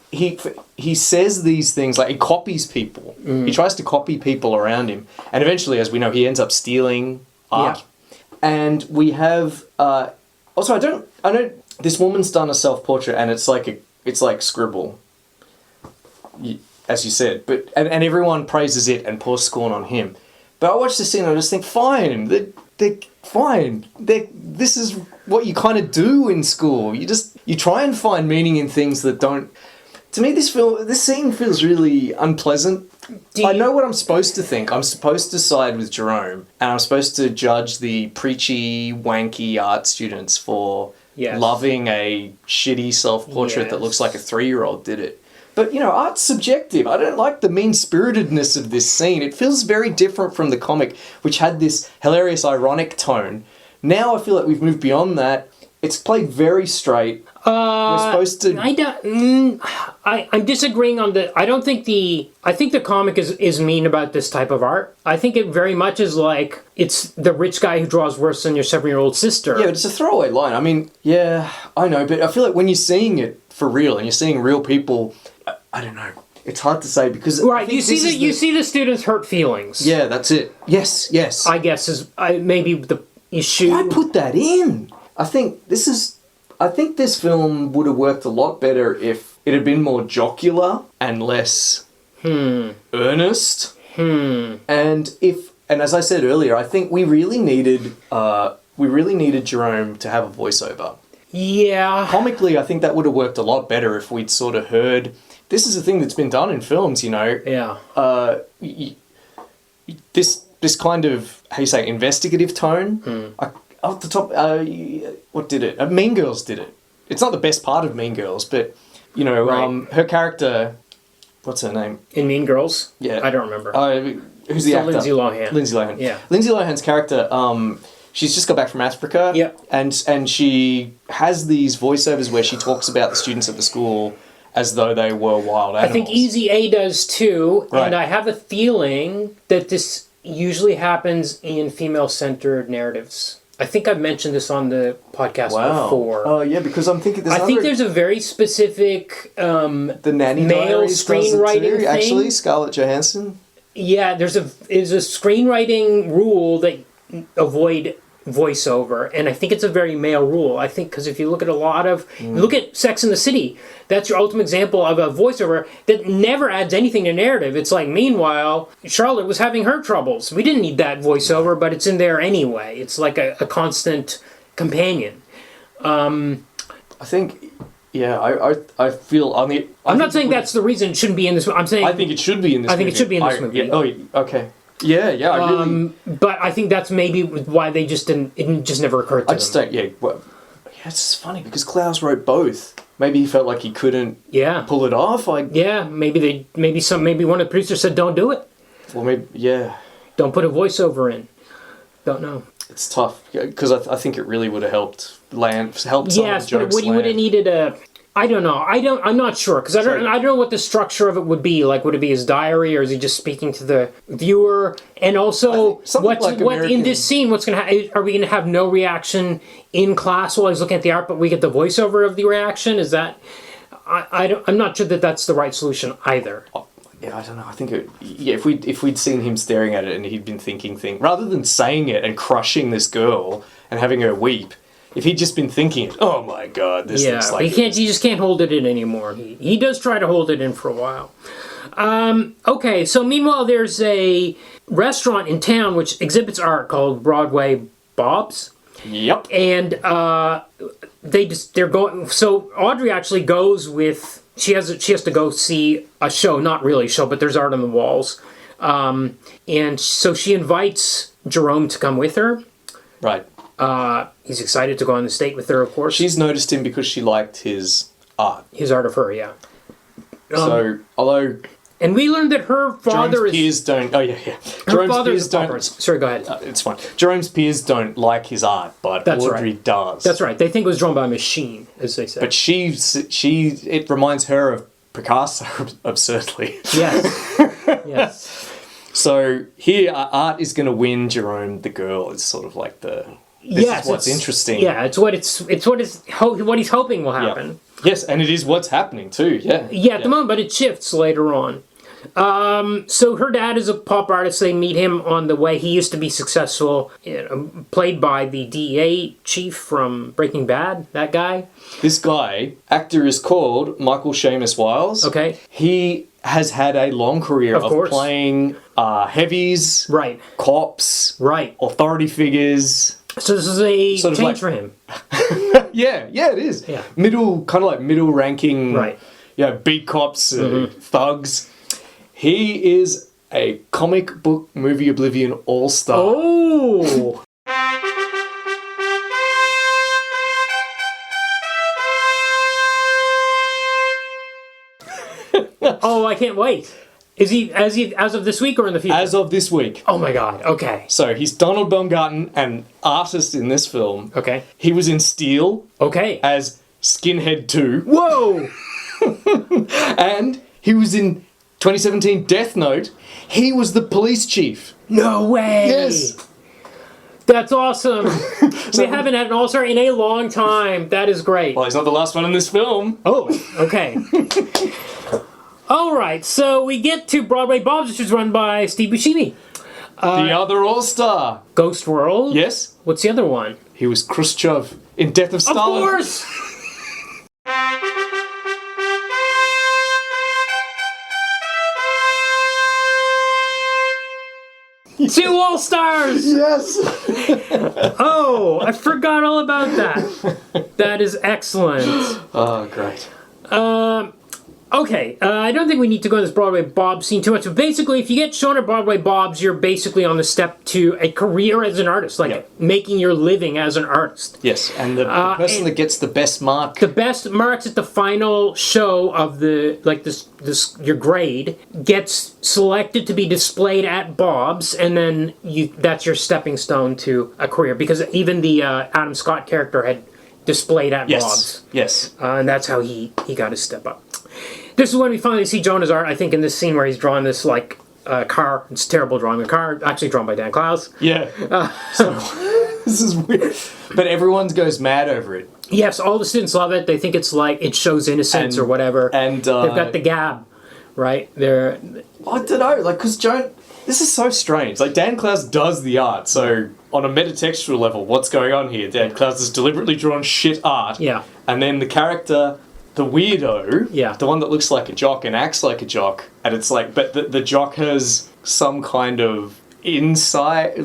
says these things, like he copies people. He tries to copy people around him, and eventually, as we know, he ends up stealing art. And we have also, I know this woman's done a self-portrait, and it's like scribble, as you said, but and everyone praises it and pours scorn on him. But I watch this scene and I just think, fine, they're fine. This is what you kind of do in school. You try and find meaning in things that don't. To me, this scene feels really unpleasant. I know what I'm supposed to think. I'm supposed to side with Jerome, and I'm supposed to judge the preachy, wanky art students for loving a shitty self-portrait that looks like a 3-year-old did it. But, art's subjective. I don't like the mean-spiritedness of this scene. It feels very different from the comic, which had this hilarious, ironic tone. Now I feel like we've moved beyond that. It's played very straight. We're supposed to... I'm disagreeing on the... I think the comic is mean about this type of art. I think it very much is like, it's the rich guy who draws worse than your 7-year-old sister. Yeah, but it's a throwaway line. I mean, yeah, I know, but I feel like when you're seeing it for real, and you're seeing real people... I don't know. It's hard to say because you see the students' hurt feelings. Yeah, that's it. Yes. I guess is maybe the issue. Why put that in? I think this film would have worked a lot better if it had been more jocular and less earnest. And as I said earlier, I think we really needed Jerome to have a voiceover. Yeah. Comically, I think that would have worked a lot better if we'd sort of heard. This is a thing that's been done in films, Yeah. This kind of, how you say, investigative tone. Off the top, what did it? Mean Girls did it. It's not the best part of Mean Girls, but her character. What's her name? In Mean Girls? Yeah, I don't remember. Who's the actor? Lindsay Lohan. Lindsay Lohan. Yeah. Lindsay Lohan's character. She's just got back from Africa. Yeah. And she has these voiceovers where she talks about the students at the school as though they were wild animals. I think Easy A does too, right. And I have a feeling that this usually happens in female-centered narratives. I think I've mentioned this on the podcast before. Oh, yeah, because I'm thinking there's a very specific the Nanny male Diaries screenwriting thing. Actually, Scarlett Johansson. Yeah, there's a screenwriting rule that avoid voiceover, and I think it's a very male rule. I think because if you look at look at Sex and the City, that's your ultimate example of a voiceover that never adds anything to narrative. It's like, meanwhile, Charlotte was having her troubles. We didn't need that voiceover, but it's in there anyway. It's like a constant companion. I think, I feel on the. I'm not saying that's the reason it shouldn't be in this. I'm saying I think it should be in this. I think it should be in this movie. Yeah, okay. Yeah, I really. But I think that's maybe why they just didn't. It just never occurred to them. I just don't. Yeah, it's funny because Clowes wrote both. Maybe he felt like he couldn't. Pull it off. Maybe one of the producers said, "Don't do it." Well, maybe Don't put a voiceover in. Don't know. It's tough because I think it really would have helped some of the jokes but would have needed a. I don't know. I'm not sure because I don't know what the structure of it would be. Like, would it be his diary, or is he just speaking to the viewer? And also, in this scene, what's going to are we going to have no reaction in class while he's looking at the art, but we get the voiceover of the reaction? Is that? I'm not sure that that's the right solution either. Yeah, I don't know. I think if we'd seen him staring at it and he'd been thinking things rather than saying it and crushing this girl and having her weep, if he'd just been thinking, oh my god, this looks like he just can't hold it in anymore. He does try to hold it in for a while. Okay, so meanwhile there's a restaurant in town which exhibits art called Broadway Bob's. Yep. And they're going. So Audrey actually goes with. She has to go see a show, not really a show, but there's art on the walls. And so she invites Jerome to come with her. Right. He's excited to go on the date with her, of course. She's noticed him because she liked his art. His art of her, yeah. So, although... And we learned that her father Jerome's peers don't... Oh, yeah. Her father is a pauper. Sorry, go ahead. It's fine. Jerome's peers don't like his art, but That's Audrey right. does. That's right. They think it was drawn by a machine, as they say. But it reminds her of Picasso, absurdly. Yes. Yes. So here, art is going to win Jerome the girl. It's sort of like this is what's interesting. Yeah, it's what he's hoping will happen. Yeah. Yes, and it is what's happening too. Yeah. Yeah, at the moment, but it shifts later on. So her dad is a pop artist. They meet him on the way. He used to be successful, played by the DEA chief from Breaking Bad, that guy. This guy, actor is called Michael Shamus Wiles. Okay. He has had a long career of playing heavies, right, cops, right, authority figures. So this is a sort of change for him. Yeah, it is. Yeah. Middle ranking, right. Yeah, beat cops, thugs. He is a comic book movie Oblivion all-star. Oh! Oh, I can't wait. Is he as of this week or in the future? As of this week. Oh my god, okay. So he's Donald Baumgarten, an artist in this film. Okay. He was in Steel. Okay. As Skinhead 2. Whoa! And he was in 2017 Death Note. He was the police chief. No way! Yes. That's awesome. We haven't had an all-star in a long time. That is great. Well, he's not the last one in this film. Oh, okay. All right, so we get to Broadway Bob's, which is run by Steve Buscemi. The other all-star. Ghost World? Yes. What's the other one? He was Khrushchev in Death of Stalin. Of course! Two All-Stars! Yes! Oh, I forgot all about that. That is excellent. Oh, great. Okay, I don't think we need to go into this Broadway Bob scene too much, but basically, if you get shown at Broadway Bob's, you're basically on the step to a career as an artist, like making your living as an artist. Yes, and the person that gets the best mark... The best marks at the final show of your grade gets selected to be displayed at Bob's, and then that's your stepping stone to a career, because even the Adam Scott character had displayed at Bob's. Yes. And that's how he got his step up. This is when we finally see Jonah's art, I think, in this scene where he's drawn this, car. It's terrible drawing. A car, actually drawn by Dan Clowes. Yeah. So, this is weird. But everyone goes mad over it. Yes, all the students love it. They think it's it shows innocence or whatever. And they've got the gab, right? I don't know, because this is so strange. Dan Clowes does the art, so on a metatextual level, what's going on here? Dan Clowes has deliberately drawn shit art. Yeah. And then the character... The weirdo, yeah, the one that looks like a jock and acts like a jock, and it's but the jock has some kind of insight.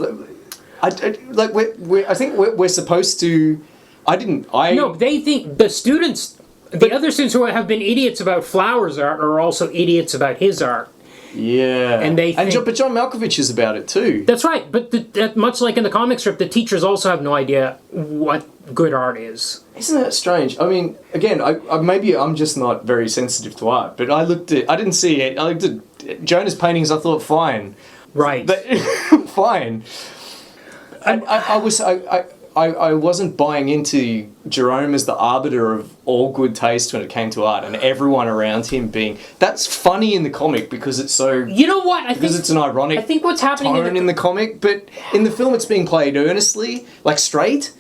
I think we're supposed to. No, they think the students, the other students who have been idiots about Flowers' art are also idiots about his art. Yeah, but John Malkovich is about it too. That's right, but much like in the comic strip, the teachers also have no idea what good art is. Isn't that strange? I mean, again, maybe I'm just not very sensitive to art, but I didn't see it. I looked at Jonah's paintings. I thought, fine, right, fine. I wasn't buying into Jerome as the arbiter of all good taste when it came to art, and everyone around him being... That's funny in the comic because it's so... You know what? Because it's an ironic what's happening tone in the comic, but in the film it's being played earnestly, straight.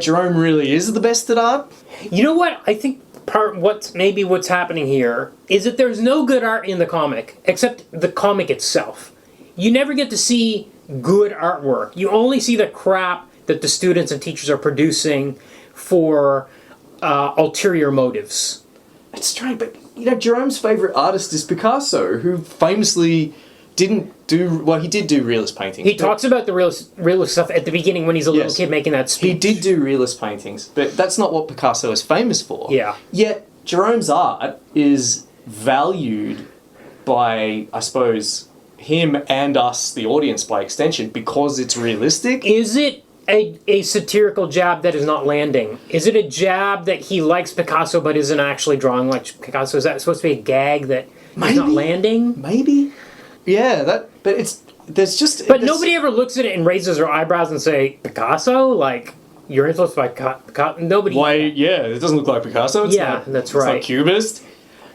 Jerome really is the best at art. You know what? I think what's happening here is that there's no good art in the comic, except the comic itself. You never get to see good artwork. You only see the crap that the students and teachers are producing for ulterior motives. It's strange, but Jerome's favourite artist is Picasso, who famously didn't do... Well, he did do realist paintings. He talks about the realist stuff at the beginning when he's a little kid making that speech. He did do realist paintings, but that's not what Picasso is famous for. Yeah. Yet, Jerome's art is valued by, I suppose, him and us, the audience, by extension, because it's realistic. Is it a satirical jab that is not landing? Is it a jab that he likes Picasso but isn't actually drawing like Picasso? Is that supposed to be a gag that is not landing? Maybe. Yeah, but But nobody ever looks at it and raises their eyebrows and say, Picasso? Like, you're influenced by Picasso? Nobody... Why, yeah, it doesn't look like Picasso. It's Yeah, that's right. It's not Cubist.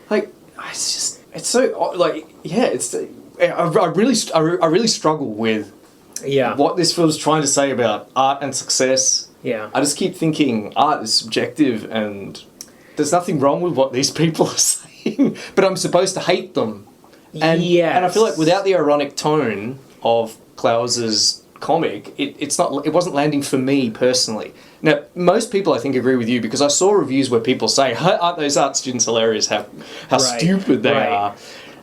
Like, it's so, like, yeah, I really struggle with what this film's trying to say about art and success. Yeah. I just keep thinking art is subjective and there's nothing wrong with what these people are saying, but I'm supposed to hate them. And I feel like without the ironic tone of Clowes' comic, it wasn't landing for me personally. Now, most people I think agree with you because I saw reviews where people say, aren't those art students hilarious, how stupid they are,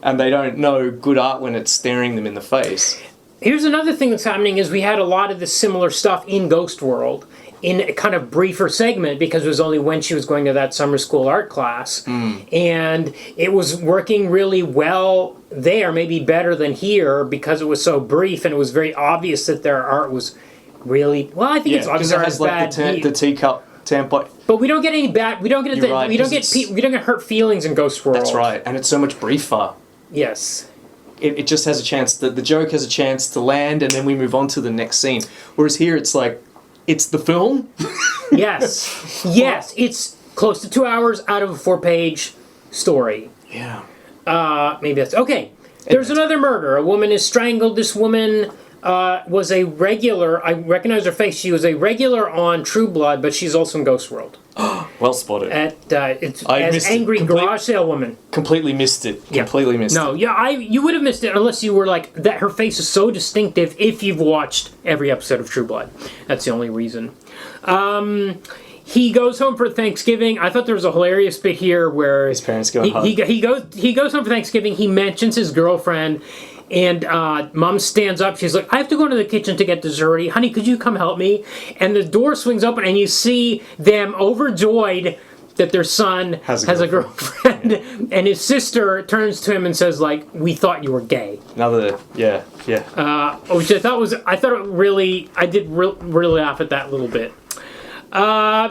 and they don't know good art when it's staring them in the face. Here's another thing that's happening is we had a lot of this similar stuff in Ghost World in a kind of briefer segment because it was only when she was going to that summer school art class. And it was working really well there, maybe better than here because it was so brief and it was very obvious that their art was really... Well, I think it's obvious because it has like the teacup template. But we don't get any bad... We don't get hurt feelings in Ghost World. That's right, and it's so much briefer. Yes. It just has a chance, the joke has a chance to land and then we move on to the next scene. Whereas here it's like, it's the film? Yes. Yes, it's close to 2 hours out of a 4-page story. Yeah. Maybe that's... Okay, there's another murder. A woman is strangled. This woman was a regular... I recognize her face. She was a regular on True Blood, but she's also in Ghost World. Well spotted. It's as angry garage sale woman. Completely missed it. Completely missed it. No, you would have missed it unless you were like that. Her face is so distinctive. If you've watched every episode of True Blood, that's the only reason. He goes home for Thanksgiving. I thought there was a hilarious bit here where his parents go home. He goes home for Thanksgiving. He mentions his girlfriend. And Mom stands up. She's like, I have to go into the kitchen to get dessert. Honey, could you come help me? And the door swings open, and you see them overjoyed that their son has a girlfriend. And his sister turns to him and says, like, we thought you were gay. Which I thought it really, I did really laugh at that little bit.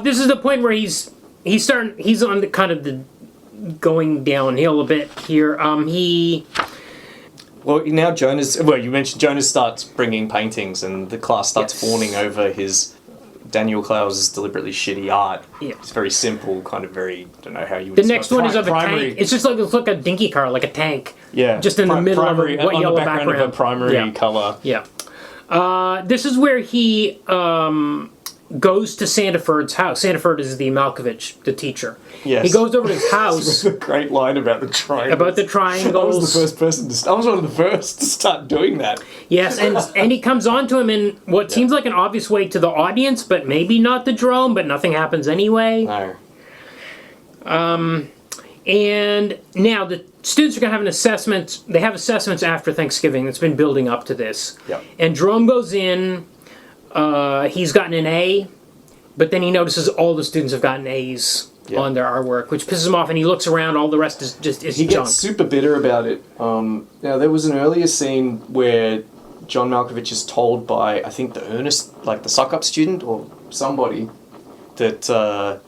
This is the point where he's on the kind of the going downhill a bit here. Well, now you mentioned Jonas starts bringing paintings and the class starts fawning over his Daniel Clowes' deliberately shitty art. Yeah. It's very simple, kind of very, I don't know how you would The next one is of a tank. It's just like a dinky car, like a tank. Yeah. Just in the middle of a yellow background. Of a primary colour. Yeah. This is where he goes to Sandiford's house. Sandiford is the Malkovich, the teacher. Yes. He goes over to his house. That's a great line about the triangles. I was one of the first to start doing that. Yes, and he comes on to him in what seems like an obvious way to the audience, but maybe not to Jerome, but nothing happens anyway. No. And now the students are going to have an assessment. They have assessments after Thanksgiving that's been building up to this. Yep. And Jerome goes in. He's gotten an A, but then he notices all the students have gotten A's on their artwork, which pisses him off, and he looks around, all the rest is just He junk. gets super bitter about it. Now, there was an earlier scene where John Malkovich is told by, I think, the Ernest, like the suck-up student or somebody, that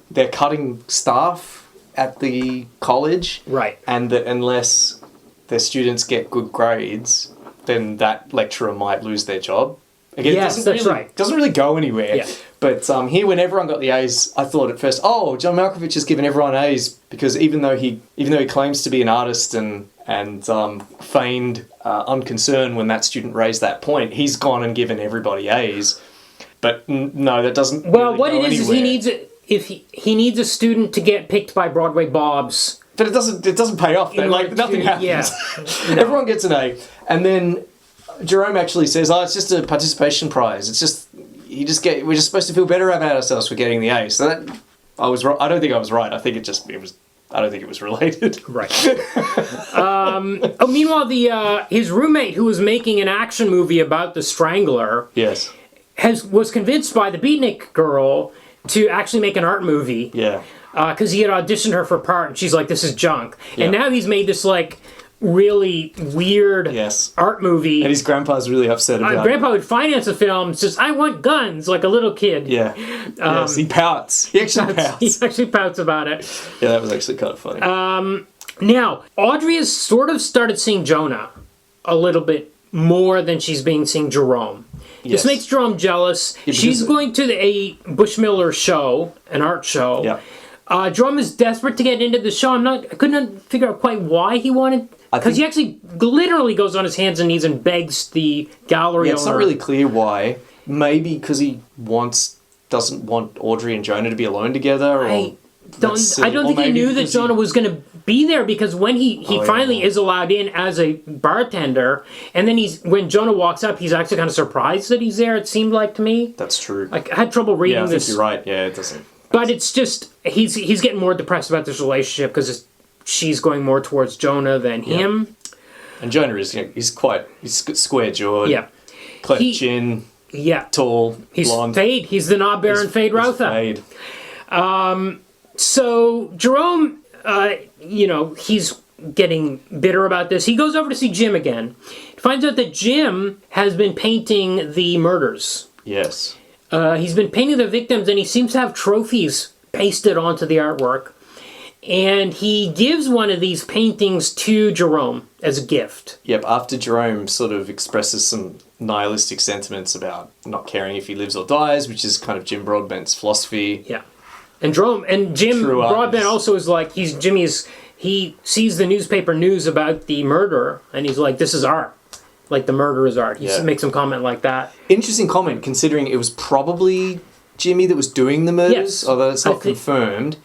they're cutting staff at the college. Right. And that unless their students get good grades, then that lecturer might lose their job. Again, yes, that's right. Doesn't really go anywhere. Yeah. But here, when everyone got the A's, I thought at first, oh, John Malkovich has given everyone A's because even though he claims to be an artist and feigned unconcern when that student raised that point, he's gone and given everybody A's. But no, that doesn't. Well, really what go it is anywhere. he needs a student to get picked by Broadway Bobs. But it doesn't pay off. Nothing happens. Yeah. Everyone gets an A, and then Jerome actually says, "Oh, it's just a participation prize. It's just we're just supposed to feel better about ourselves for getting the A. So that I was wrong. I don't think I was right. I think it was. I don't think it was related. Right. Meanwhile, his roommate, who was making an action movie about the Strangler, Yes. was convinced by the Beatnik girl to actually make an art movie. Yeah. Because he had auditioned her for a part, and she's like, "This is junk." Yeah. And now he's made this like really weird Yes. art movie. And his grandpa's really upset about it. Grandpa would finance a film, says, "I want guns," like a little kid. Yeah. Yes, he pouts. He actually He pouts. actually pouts about it. Yeah, that was actually kind of funny. Now, Audrey has sort of started seeing Jonah a little bit more than she's being seeing Jerome. Yes. This makes Jerome jealous. Yeah, She's going to a Bushmiller show, an art show. Yeah. Jerome is desperate to get into the show. I couldn't figure out quite why he wanted. Because he actually literally goes on his hands and knees and begs the gallery Yeah, it's owner. not really clear why. Maybe because he doesn't want Audrey and Jonah to be alone together. Or I don't that's silly. think Or he maybe knew that because Jonah was going to be there, because when he Oh, yeah. finally is allowed in as a bartender, and then when Jonah walks up, he's actually kind of surprised that he's there, it seemed like to me. That's true. I had trouble reading Yeah, I think this. you're right. Yeah, it doesn't. But it's just, he's getting more depressed about this relationship because she's going more towards Jonah than him. And Jonah is, he's square jawed. Yeah. Cleft He- chin, Yeah. tall, He's blonde. Fade. He's the Knob Baron Fade He's Routha. Fade. So Jerome, he's getting bitter about this. He goes over to see Jim again. He finds out that Jim has been painting the murders. Yes. He's been painting the victims, and he seems to have trophies pasted onto the artwork. And he gives one of these paintings to Jerome as a gift. Yep, after Jerome sort of expresses some nihilistic sentiments about not caring if he lives or dies, which is kind of Jim Broadbent's philosophy. Yeah. And Jim True Broadbent artist. also is like, he sees the newspaper news about the murder, and he's like, this is art. Like, the murder is art. He Yeah. makes some comment like that. Interesting comment, considering it was probably Jimmy that was doing the murders, Yes. although it's I not think- confirmed.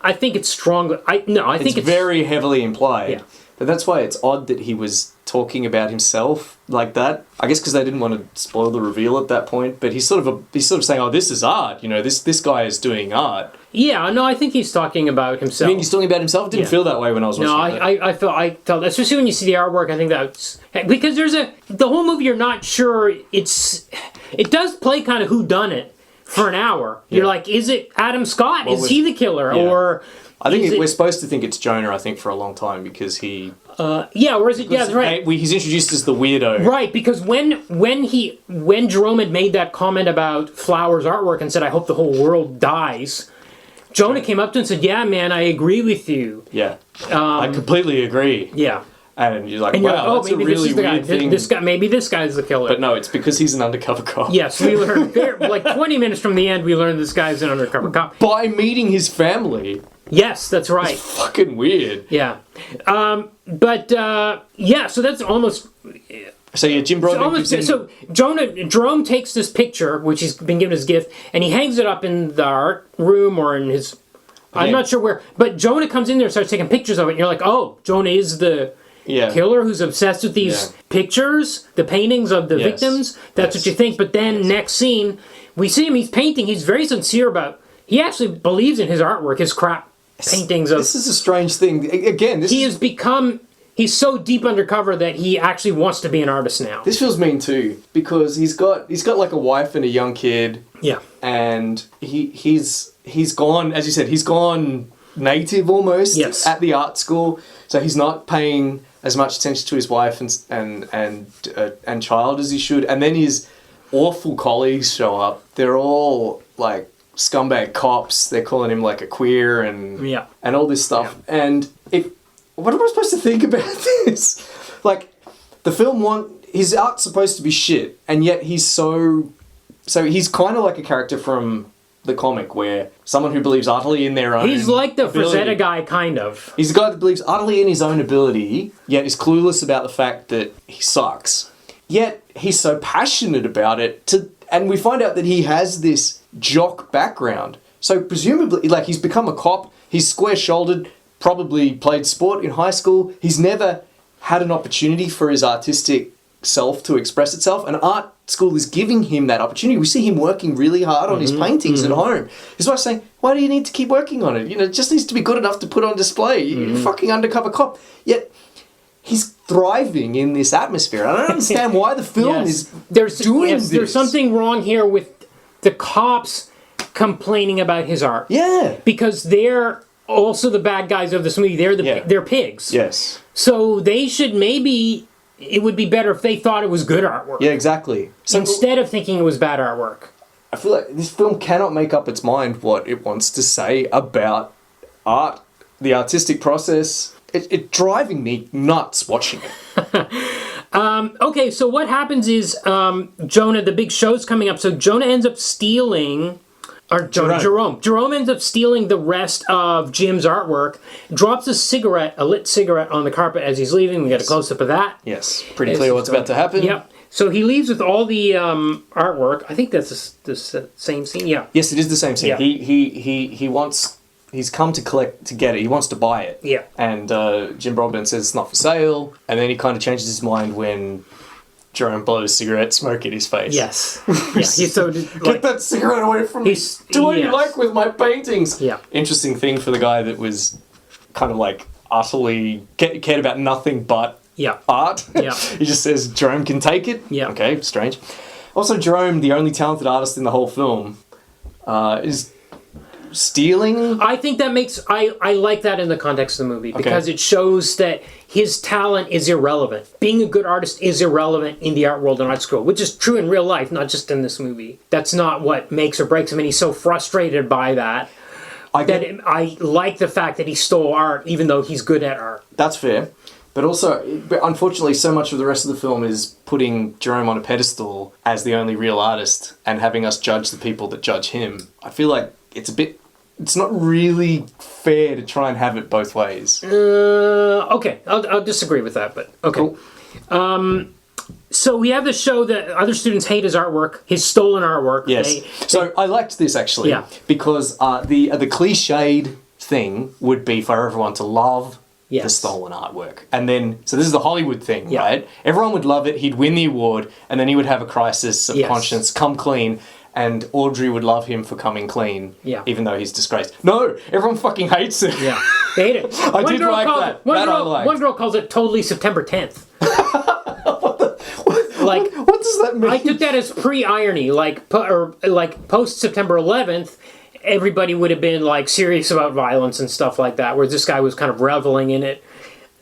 I think it's strong. I think it's very heavily implied. Yeah. But that's why it's odd that he was talking about himself like that. I guess because they didn't want to spoil the reveal at that point. But he's sort of saying, "Oh, this is art. This guy is doing art." Yeah, no, I think he's talking about I himself. mean, he's talking about himself. It didn't Yeah. feel that way when I was watching No, it. I felt, especially when you see the artwork, I think that's because the whole movie you're not sure it does play kind of whoddunit for an hour. You're Yeah. like, is it Adam Scott? Well, Is he the killer? yeah. Or I think is we're it, supposed to think it's Jonah. I think for a long time because he. yeah, or is it? Yeah, that's right. He's introduced as the weirdo. Right, because when Jerome had made that comment about Flowers' artwork and said, "I hope the whole world dies," Jonah came up to him and said, "Yeah, man, I agree with you." Yeah, I completely agree. Yeah, And you're like, and you're wow, like, "Oh, that's a maybe this really is the guy. weird thing. This guy, maybe this guy's the killer." But no, it's because he's an undercover cop. Yes, we learned like 20 minutes from the end. We learned this guy's an undercover cop. By meeting his family. Yes, that's right. Fucking weird. Yeah, yeah. So that's almost. So yeah, Jim Broadbent gives him... Jerome takes this picture, which he's been given as a gift, and he hangs it up in the art room or in his. I'm Yeah. not sure where, but Jonah comes in there and starts taking pictures of it. And you're like, oh, Jonah is the killer who's obsessed with these pictures, the paintings of the Yes. victims. That's what you think. But then next scene, we see him. He's painting. He's very sincere about. He actually believes in his artwork, his crap paintings of. This is a strange thing. Again, He has become. He's so deep undercover that he actually wants to be an artist now. This feels mean too because he's got like a wife and a young kid, Yeah. and he's gone, as you said, he's gone native almost Yes. at the art school, so he's not paying as much attention to his wife and child as he should. And then his awful colleagues show up. They're all like scumbag cops. They're calling him like a queer and all this stuff. And what am I supposed to think about this? Like, the film his art's supposed to be shit, and yet he's he's kind of like a character from the comic where someone who believes utterly in their own He's like the ability. Frazetta guy, kind of. He's a guy that believes utterly in his own ability, yet is clueless about the fact that he sucks. Yet he's so passionate about it, and we find out that he has this jock background. So presumably, like, he's become a cop, he's square-shouldered, probably played sport in high school. He's never had an opportunity for his artistic self to express itself, and art school is giving him that opportunity. We see him working really hard on his paintings at home. His wife's saying, why do you need to keep working on it? You know, it just needs to be good enough to put on display. You're a fucking undercover cop. Yet he's thriving in this atmosphere. I don't understand why the film is doing this. There's something wrong here with the cops complaining about his art. Yeah. Because they're also the bad guys of this movie. They're pigs. Yes. So they should maybe... It would be better if they thought it was good artwork. Yeah, exactly. So instead of thinking it was bad artwork. I feel like this film cannot make up its mind what it wants to say about art, the artistic process. It's driving me nuts watching it. Okay, so what happens is Jonah, the big show's coming up, so Jonah ends up stealing... Or Jerome. Jerome ends up stealing the rest of Jim's artwork, drops a lit cigarette on the carpet as he's leaving. We get a close-up of that. Yes, pretty clear what's about to happen. Yep. So he leaves with all the artwork. I think that's the same scene. Yeah. Yes, it is the same scene. Yeah. He's come to get it. He wants to buy it. Yeah. And Jim Broadbent says it's not for sale, and then he kind of changes his mind when Jerome blows cigarette smoke in his face. Yes. Yeah. He's so get that cigarette away from me. Do what you like with my paintings. Yeah. Interesting thing for the guy that was kind of like utterly cared about nothing but art. Yeah. He just says Jerome can take it. Yeah. Okay, strange. Also, Jerome, the only talented artist in the whole film, is stealing. I think that makes... I like that in the context of the movie because it shows that his talent is irrelevant. Being a good artist is irrelevant in the art world and art school, which is true in real life, not just in this movie. That's not what makes or breaks him, and he's so frustrated by that. I like the fact that he stole art, even though he's good at art. That's fair. But also, unfortunately, so much of the rest of the film is putting Jerome on a pedestal as the only real artist and having us judge the people that judge him. I feel like it's not really fair to try and have it both ways. Okay, I'll disagree with that, but okay. Cool. So we have the show that other students hate his artwork, his stolen artwork. Yes. So I liked this actually because the cliched thing would be for everyone to love the stolen artwork. And then, so this is the Hollywood thing, right? Everyone would love it, he'd win the award, and then he would have a crisis of conscience, come clean, and Audrey would love him for coming clean, even though he's disgraced. No, everyone fucking hates it. Yeah, they hate it. I did like that. One girl calls it totally September 10th. What does that mean? I took that as pre-irony, like post September 11th. Everybody would have been like serious about violence and stuff like that, whereas this guy was kind of reveling in it.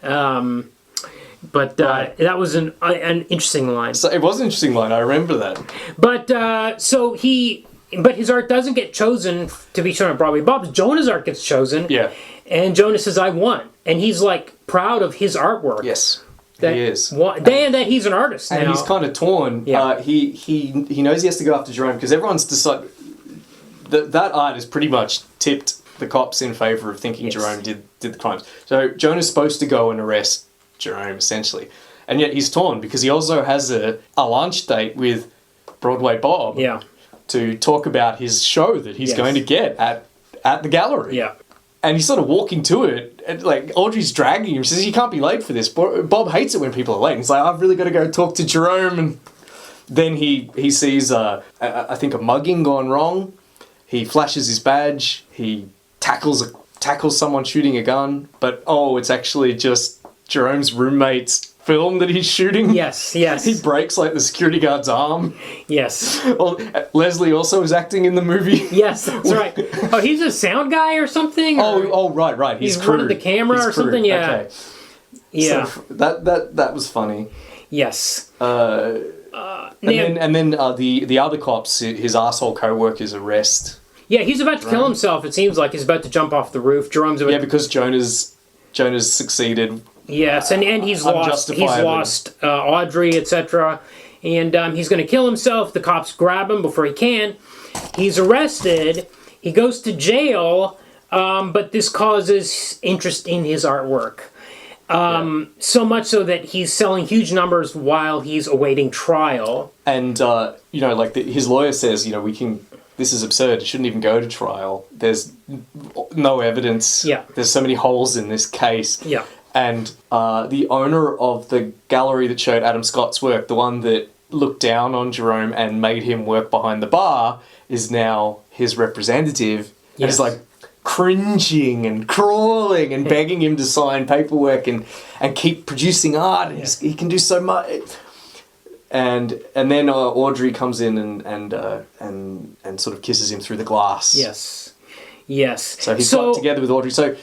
But that was an interesting line. So it was an interesting line. I remember that. But but his art doesn't get chosen to be shown on Broadway. Jonah's art gets chosen. Yeah. And Jonah says, "I won," and he's like proud of his artwork. Yes. He is. And that he's an artist and now. He's kind of torn. Yeah. He knows he has to go after Jerome because everyone's decided that art has pretty much tipped the cops in favour of thinking Jerome did the crimes. So Jonah's supposed to go and arrest Jerome, essentially. And yet he's torn because he also has a lunch date with Broadway Bob to talk about his show that he's going to get at the gallery. Yeah. And he's sort of walking to it, and like Audrey's dragging him. She says, "You can't be late for this." Bob hates it when people are late. And he's like, "I've really got to go talk to Jerome." And then he sees, I think, a mugging gone wrong. He flashes his badge. He tackles someone shooting a gun. But it's actually just Jerome's roommate's film that he's shooting. Yes. He breaks like the security guard's arm. Yes. Well, Leslie also is acting in the movie. Yes, that's right. Oh, he's a sound guy or something? Right. He's running the camera or something. Yeah. Okay. Yeah. So that was funny. Yes. And then the other cops, his asshole co-workers arrest. Yeah, he's about to kill himself. It seems like he's about to jump off the roof. Jerome's about because Jonah's succeeded. Yes, and he's lost Audrey, etc. And he's going to kill himself. The cops grab him before he can. He's arrested. He goes to jail, but this causes interest in his artwork. So much so that he's selling huge numbers while he's awaiting trial. And, his lawyer says, this is absurd. It shouldn't even go to trial. There's no evidence. Yeah. There's so many holes in this case. Yeah. And the owner of the gallery that showed Adam Scott's work, the one that looked down on Jerome and made him work behind the bar is now his representative. And Yes. is like cringing and crawling and begging him to sign paperwork and keep producing art. And he can do so much. And then Audrey comes in and sort of kisses him through the glass. Yes. So he's got together with Audrey. So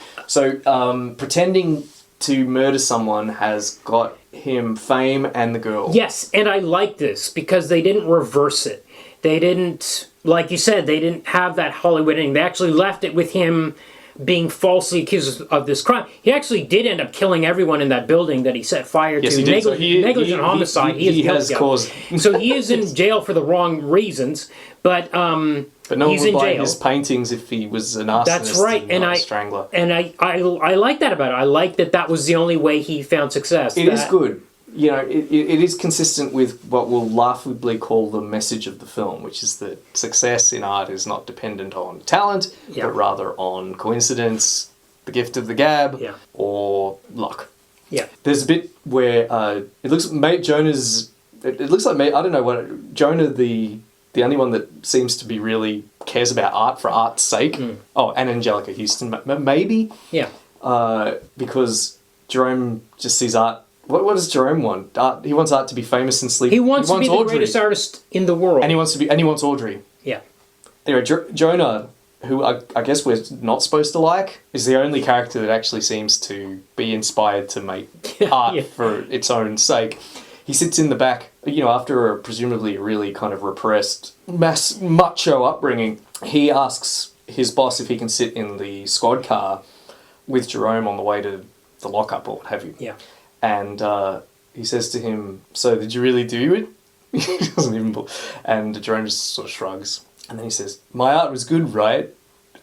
pretending to murder someone has got him fame and the girl. Yes, and I like this because they didn't reverse it. They didn't, like you said, they didn't have that Hollywood ending. They actually left it with him being falsely accused of this crime. He actually did end up killing everyone in that building that he set fire Yes, to. he did. So Negligent homicide. He has caused. So he is in jail for the wrong reasons, but no he's one in would buy jail. his paintings if he was an arsonist. That's right, and not and a strangler. And I like that about it. I like that was the only way he found success. It is good. You know, it is consistent with what we'll laughably call the message of the film, which is that success in art is not dependent on talent, but rather on coincidence, the gift of the gab, or luck. Yeah. There's a bit where it looks Jonah's. It looks like I don't know what Jonah the only one that seems to be really cares about art for art's sake. Oh, and Anjelica Huston maybe. Yeah. Because Jerome just sees art. What does Jerome want? Art. He wants art to be famous and sleek. He wants to be the Audrey. greatest artist in the world. And he wants Audrey. Yeah. Anyway, Jonah, who I guess we're not supposed to like, is the only character that actually seems to be inspired to make art for its own sake. He sits in the back, after presumably a really kind of repressed, macho upbringing. He asks his boss if he can sit in the squad car with Jerome on the way to the lockup or what have you. Yeah. And he says to him, "So did you really do it?" He doesn't even. And Jerome just sort of shrugs, and then he says, "My art was good, right?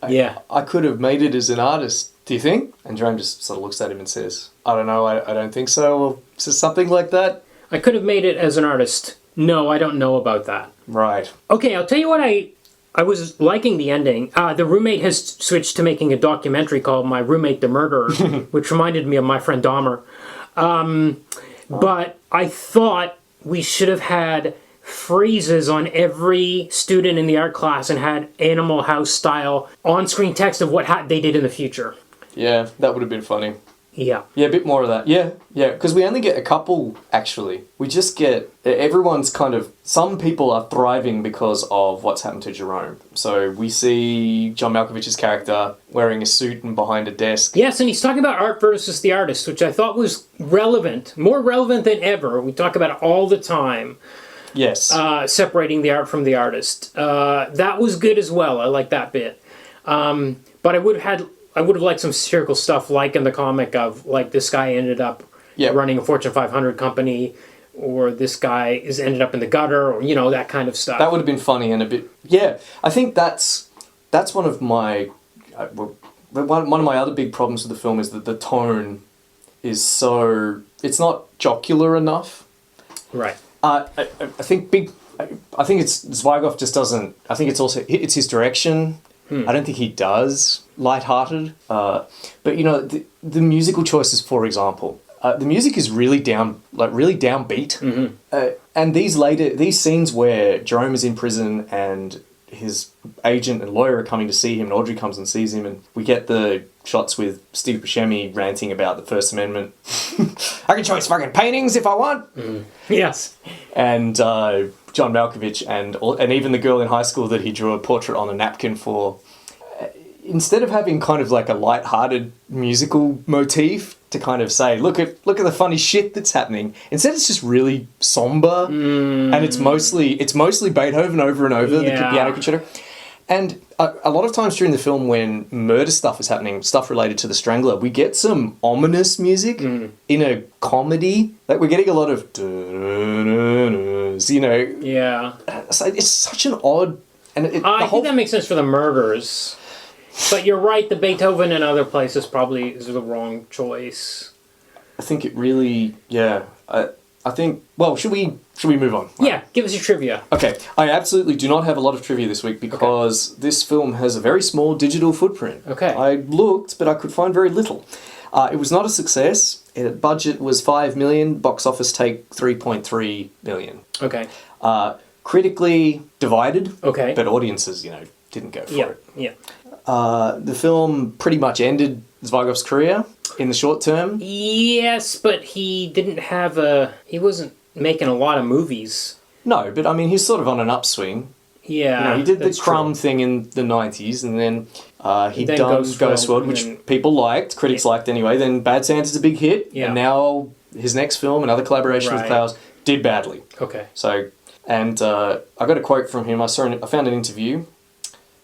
I could have made it as an artist. Do you think?" And Jerome just sort of looks at him and says, "I don't know. I don't think so." Or says something like that. I could have made it as an artist. No, I don't know about that. Right. Okay, I'll tell you what I was liking the ending. The roommate has switched to making a documentary called My Roommate the Murderer, which reminded me of my friend Dahmer. But I thought we should have had phrases on every student in the art class and had Animal House style on-screen text of what they did in the future. Yeah, that would have been funny. Yeah. Yeah, a bit more of that. Yeah, because we only get a couple, actually. We just get... Everyone's kind of... Some people are thriving because of what's happened to Jerome. So we see John Malkovich's character wearing a suit and behind a desk. Yes, and he's talking about art versus the artist, which I thought was relevant. More relevant than ever. We talk about it all the time. Yes. Separating the art from the artist. That was good as well. I like that bit. But I would have liked some satirical stuff like in the comic of, like, this guy ended up running a Fortune 500 company, or this guy ended up in the gutter, or, that kind of stuff. That would have been funny and a bit... Yeah, I think that's one of my... One of my other big problems with the film is that the tone is so... It's not jocular enough. Right. I think it's Zwigoff just doesn't... I think it's his direction. I don't think he does lighthearted. But the musical choices, for example, the music is really downbeat. Mm-hmm. And these scenes where Jerome is in prison and his agent and lawyer are coming to see him, and Audrey comes and sees him, and we get the shots with Steve Buscemi ranting about the First Amendment. I can choose fucking paintings if I want. Yes. And John Malkovich and even the girl in high school that he drew a portrait on a napkin for. Instead of having kind of like a light-hearted musical motif to kind of say, look at the funny shit that's happening. Instead, it's just really somber, and it's mostly Beethoven over and over, the piano concerto. And a lot of times during the film, when murder stuff is happening, stuff related to the Strangler, we get some ominous music in a comedy. Like, we're getting a lot of Yeah. So it's such an odd... And I think that makes sense for the murders. But you're right, the Beethoven and other places probably is the wrong choice. I think it really... Yeah. I think... Well, should we move on? Yeah, give us your trivia. Okay, I absolutely do not have a lot of trivia this week because this film has a very small digital footprint. Okay. I looked, but I could find very little. It was not a success, Budget was 5 million, box office take 3.3 million. Okay. Critically divided, Okay. but audiences, didn't go for Yeah. it. Yeah. The film pretty much ended Zwigoff's career in the short term. Yes, but he didn't have he wasn't making a lot of movies. No, but I mean, he's sort of on an upswing. Yeah. He did the that's Crumb true. thing in the 90s, and then he'd Then done Ghost Ghost World, World, which and then- people liked, critics liked anyway. Then Bad Santa's a big hit, Yeah. and now his next film, another collaboration with Right. Clowes, did badly. Okay. So, and I got a quote from him. I found an interview.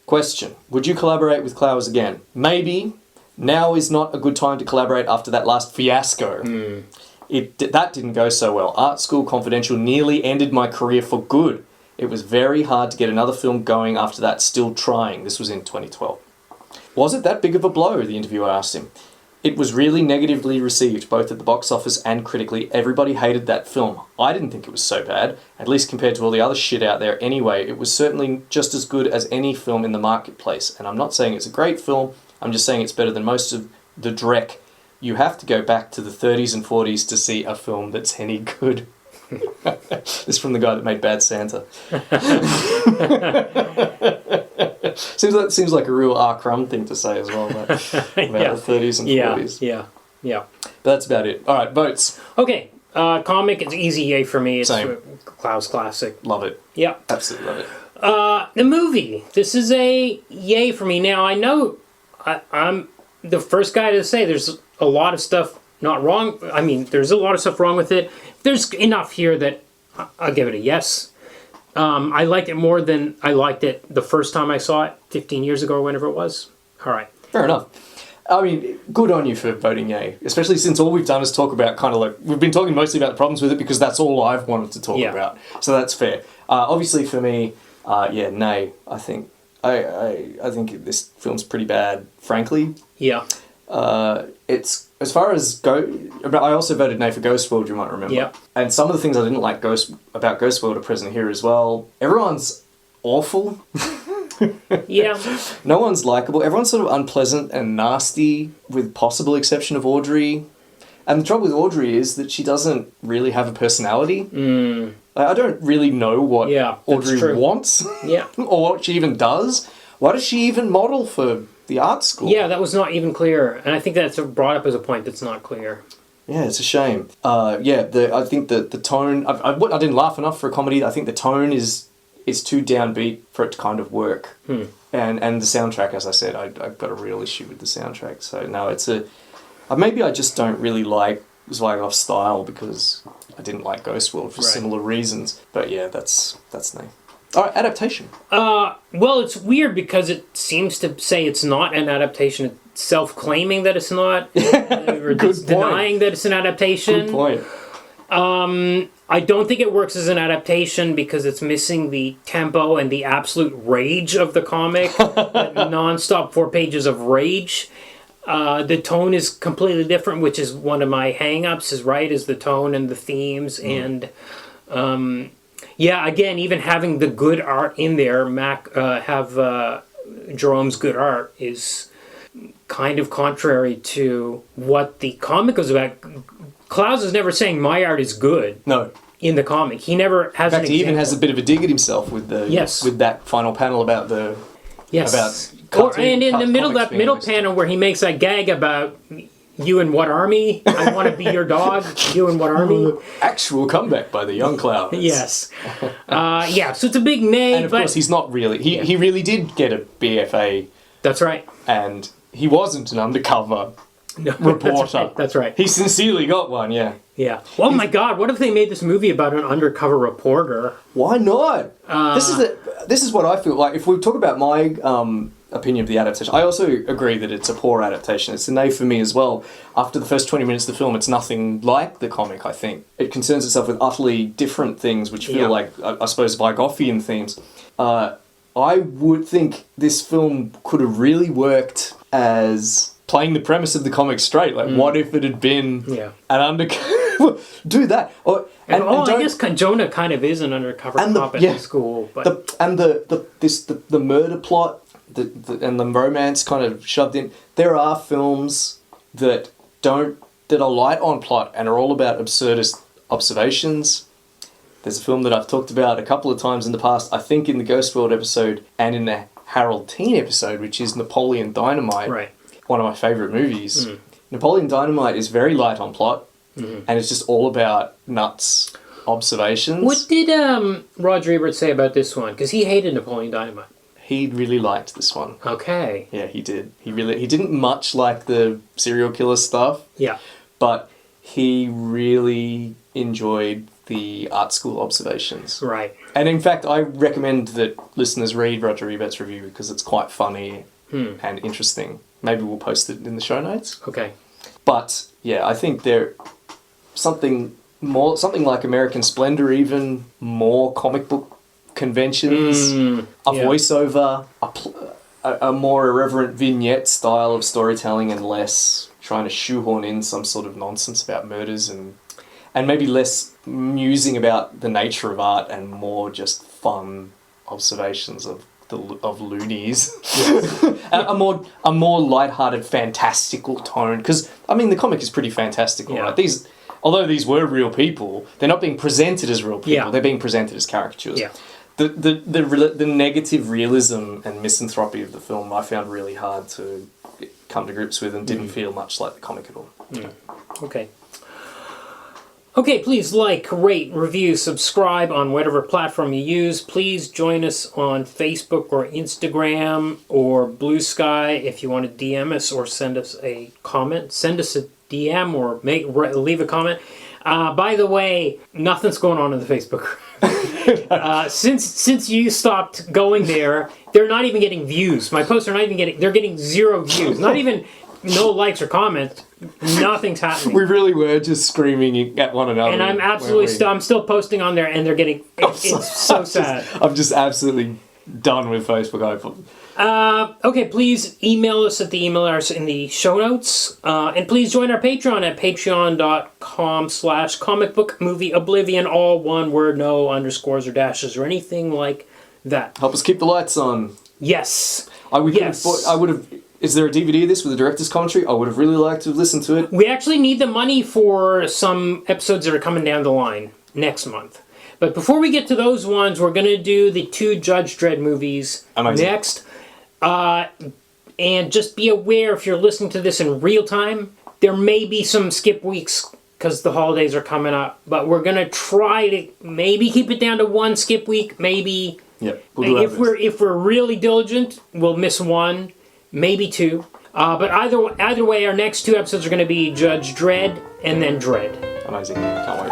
Question: would you collaborate with Clowes again? Maybe. Now is not a good time to collaborate after that last fiasco. That didn't go so well. Art School Confidential nearly ended my career for good. It was very hard to get another film going after that, still trying. This was in 2012. Was it that big of a blow? The interviewer asked him. It was really negatively received, both at the box office and critically. Everybody hated that film. I didn't think it was so bad, at least compared to all the other shit out there anyway. It was certainly just as good as any film in the marketplace. And I'm not saying it's a great film, I'm just saying it's better than most of the dreck. You have to go back to the 30s and 40s to see a film that's any good. This is from the guy that made Bad Santa. seems like a real R. Crumb thing to say as well, about the 30s and 40s. Yeah. But that's about it. All right, votes. Okay. Comic, it's easy yay for me. It's Same. a Clowes classic. Love it. Yeah. Absolutely love it. The movie. This is a yay for me. Now, I know I'm the first guy to say there's a lot of stuff not wrong. I mean, there's a lot of stuff wrong with it. There's enough here that I'll give it a yes. I liked it more than I liked it the first time I saw it 15 years ago or whenever it was. All right. Fair enough. I mean, good on you for voting yay, especially since all we've done is talk about we've been talking mostly about the problems with it because that's all I've wanted to talk about. So that's fair. Obviously for me, nay. I think think this film's pretty bad, frankly. Yeah. It's as far as I also voted nay for Ghost World, you might remember. Yeah. And some of the things I didn't like about Ghost World are present here as well. Everyone's awful. Yeah. No one's likable. Everyone's sort of unpleasant and nasty, with possible exception of Audrey. And the trouble with Audrey is that she doesn't really have a personality. I don't really know what Audrey wants. Yeah. Or what she even does. Why does she even model for the art school? Yeah, that was not even clear. And I think that's brought up as a point that's not clear. Yeah, it's a shame. I think that the tone... I didn't laugh enough for a comedy. I think the tone is too downbeat for it to kind of work. And the soundtrack, as I said, I've got a real issue with the soundtrack. So, no, it's maybe I just don't really like Zwigoff's style because I didn't like Ghost World for similar reasons. But yeah, that's no. All right, adaptation. Well, it's weird because it seems to say it's not an adaptation. It's self-claiming that it's not. Or it's denying that it's an adaptation. Good point. I don't think it works as an adaptation because it's missing the tempo and the absolute rage of the comic. Non-stop 4 pages of rage. The tone is completely different, which is one of my hang-ups, is the tone and the themes. And, again, even having the good art in there, Jerome's good art is kind of contrary to what the comic was about. Clowes is never saying my art is good. No. In the comic, he never has. In fact, he even has a bit of a dig at himself with that final panel about the and in the middle panel where he makes that gag about you in what army? I want to be your dog. You in what army? Actual comeback by the young Clowes. Yes. So it's a big nay. And of course, he's not really. He really did get a BFA. That's right. And he wasn't an undercover reporter. That's right. He sincerely got one, yeah. Yeah. Oh my God! What if they made this movie about an undercover reporter? Why not? This is what I feel like. If we talk about my opinion of the adaptation, I also agree that it's a poor adaptation. It's a nay for me as well. After the first 20 minutes of the film, it's nothing like the comic. I think it concerns itself with utterly different things, which feel like I suppose Zwigoffian themes. I would think this film could have really worked as playing the premise of the comic straight. Like, what if it had been an undercover? Do that. I guess Jonah kind of is an undercover cop at school. But the murder plot and the romance kind of shoved in. There are films that don't that are light on plot and are all about absurdist observations. There's a film that I've talked about a couple of times in the past, I think in the Ghost World episode and in the Harold Teen episode, which is Napoleon Dynamite. Right. One of my favourite movies. Napoleon Dynamite is very light on plot, and it's just all about nuts observations. What did Roger Ebert say about this one? Because he hated Napoleon Dynamite. He really liked this one. Okay. Yeah, he did. He didn't much like the serial killer stuff, Yeah. but he really enjoyed the art school observations. Right. And in fact, I recommend that listeners read Roger Ebert's review because it's quite funny and interesting. Maybe we'll post it in the show notes. Okay. But yeah, I think there something like American Splendor, even more comic book conventions, a voiceover, a more irreverent vignette style of storytelling, and less trying to shoehorn in some sort of nonsense about murders, and maybe less musing about the nature of art and more just fun observations of loonies. a more light-hearted, fantastical tone, because I mean the comic is pretty fantastical, right? Although these were real people, they're not being presented as real people. They're being presented as caricatures. Yeah. The negative realism and misanthropy of the film I found really hard to come to grips with, and didn't feel much like the comic at all. Okay. Okay, please like, rate, review, subscribe on whatever platform you use. Please join us on Facebook or Instagram or Blue Sky if you want to DM us or send us a comment. Send us a DM or leave a comment. By the way, nothing's going on in the Facebook group. Since you stopped going there, they're not even getting views. My posts are not even they're getting 0 views. Not even no likes or comments. Nothing's happening. We really were just screaming at one another. And I'm absolutely I'm still posting on there, and they're getting it's so sad. I'm just absolutely done with Facebook. Okay, please email us at the email address in the show notes. And please join our Patreon at patreon.com/comicbookmovieoblivion, all one word, no underscores or dashes or anything like that. Help us keep the lights on. Yes. Is there a DVD of this with a director's commentary? I would have really liked to have listened to it. We actually need the money for some episodes that are coming down the line next month. But before we get to those ones, we're going to do the 2 Judge Dredd movies next. And just be aware, if you're listening to this in real time, there may be some skip weeks because the holidays are coming up. But we're going to try to maybe keep it down to 1 skip week. Maybe if we're really diligent, we'll miss 1, maybe 2. But either way, our next 2 episodes are going to be Judge Dredd and then Dredd. Amazing. Can't wait.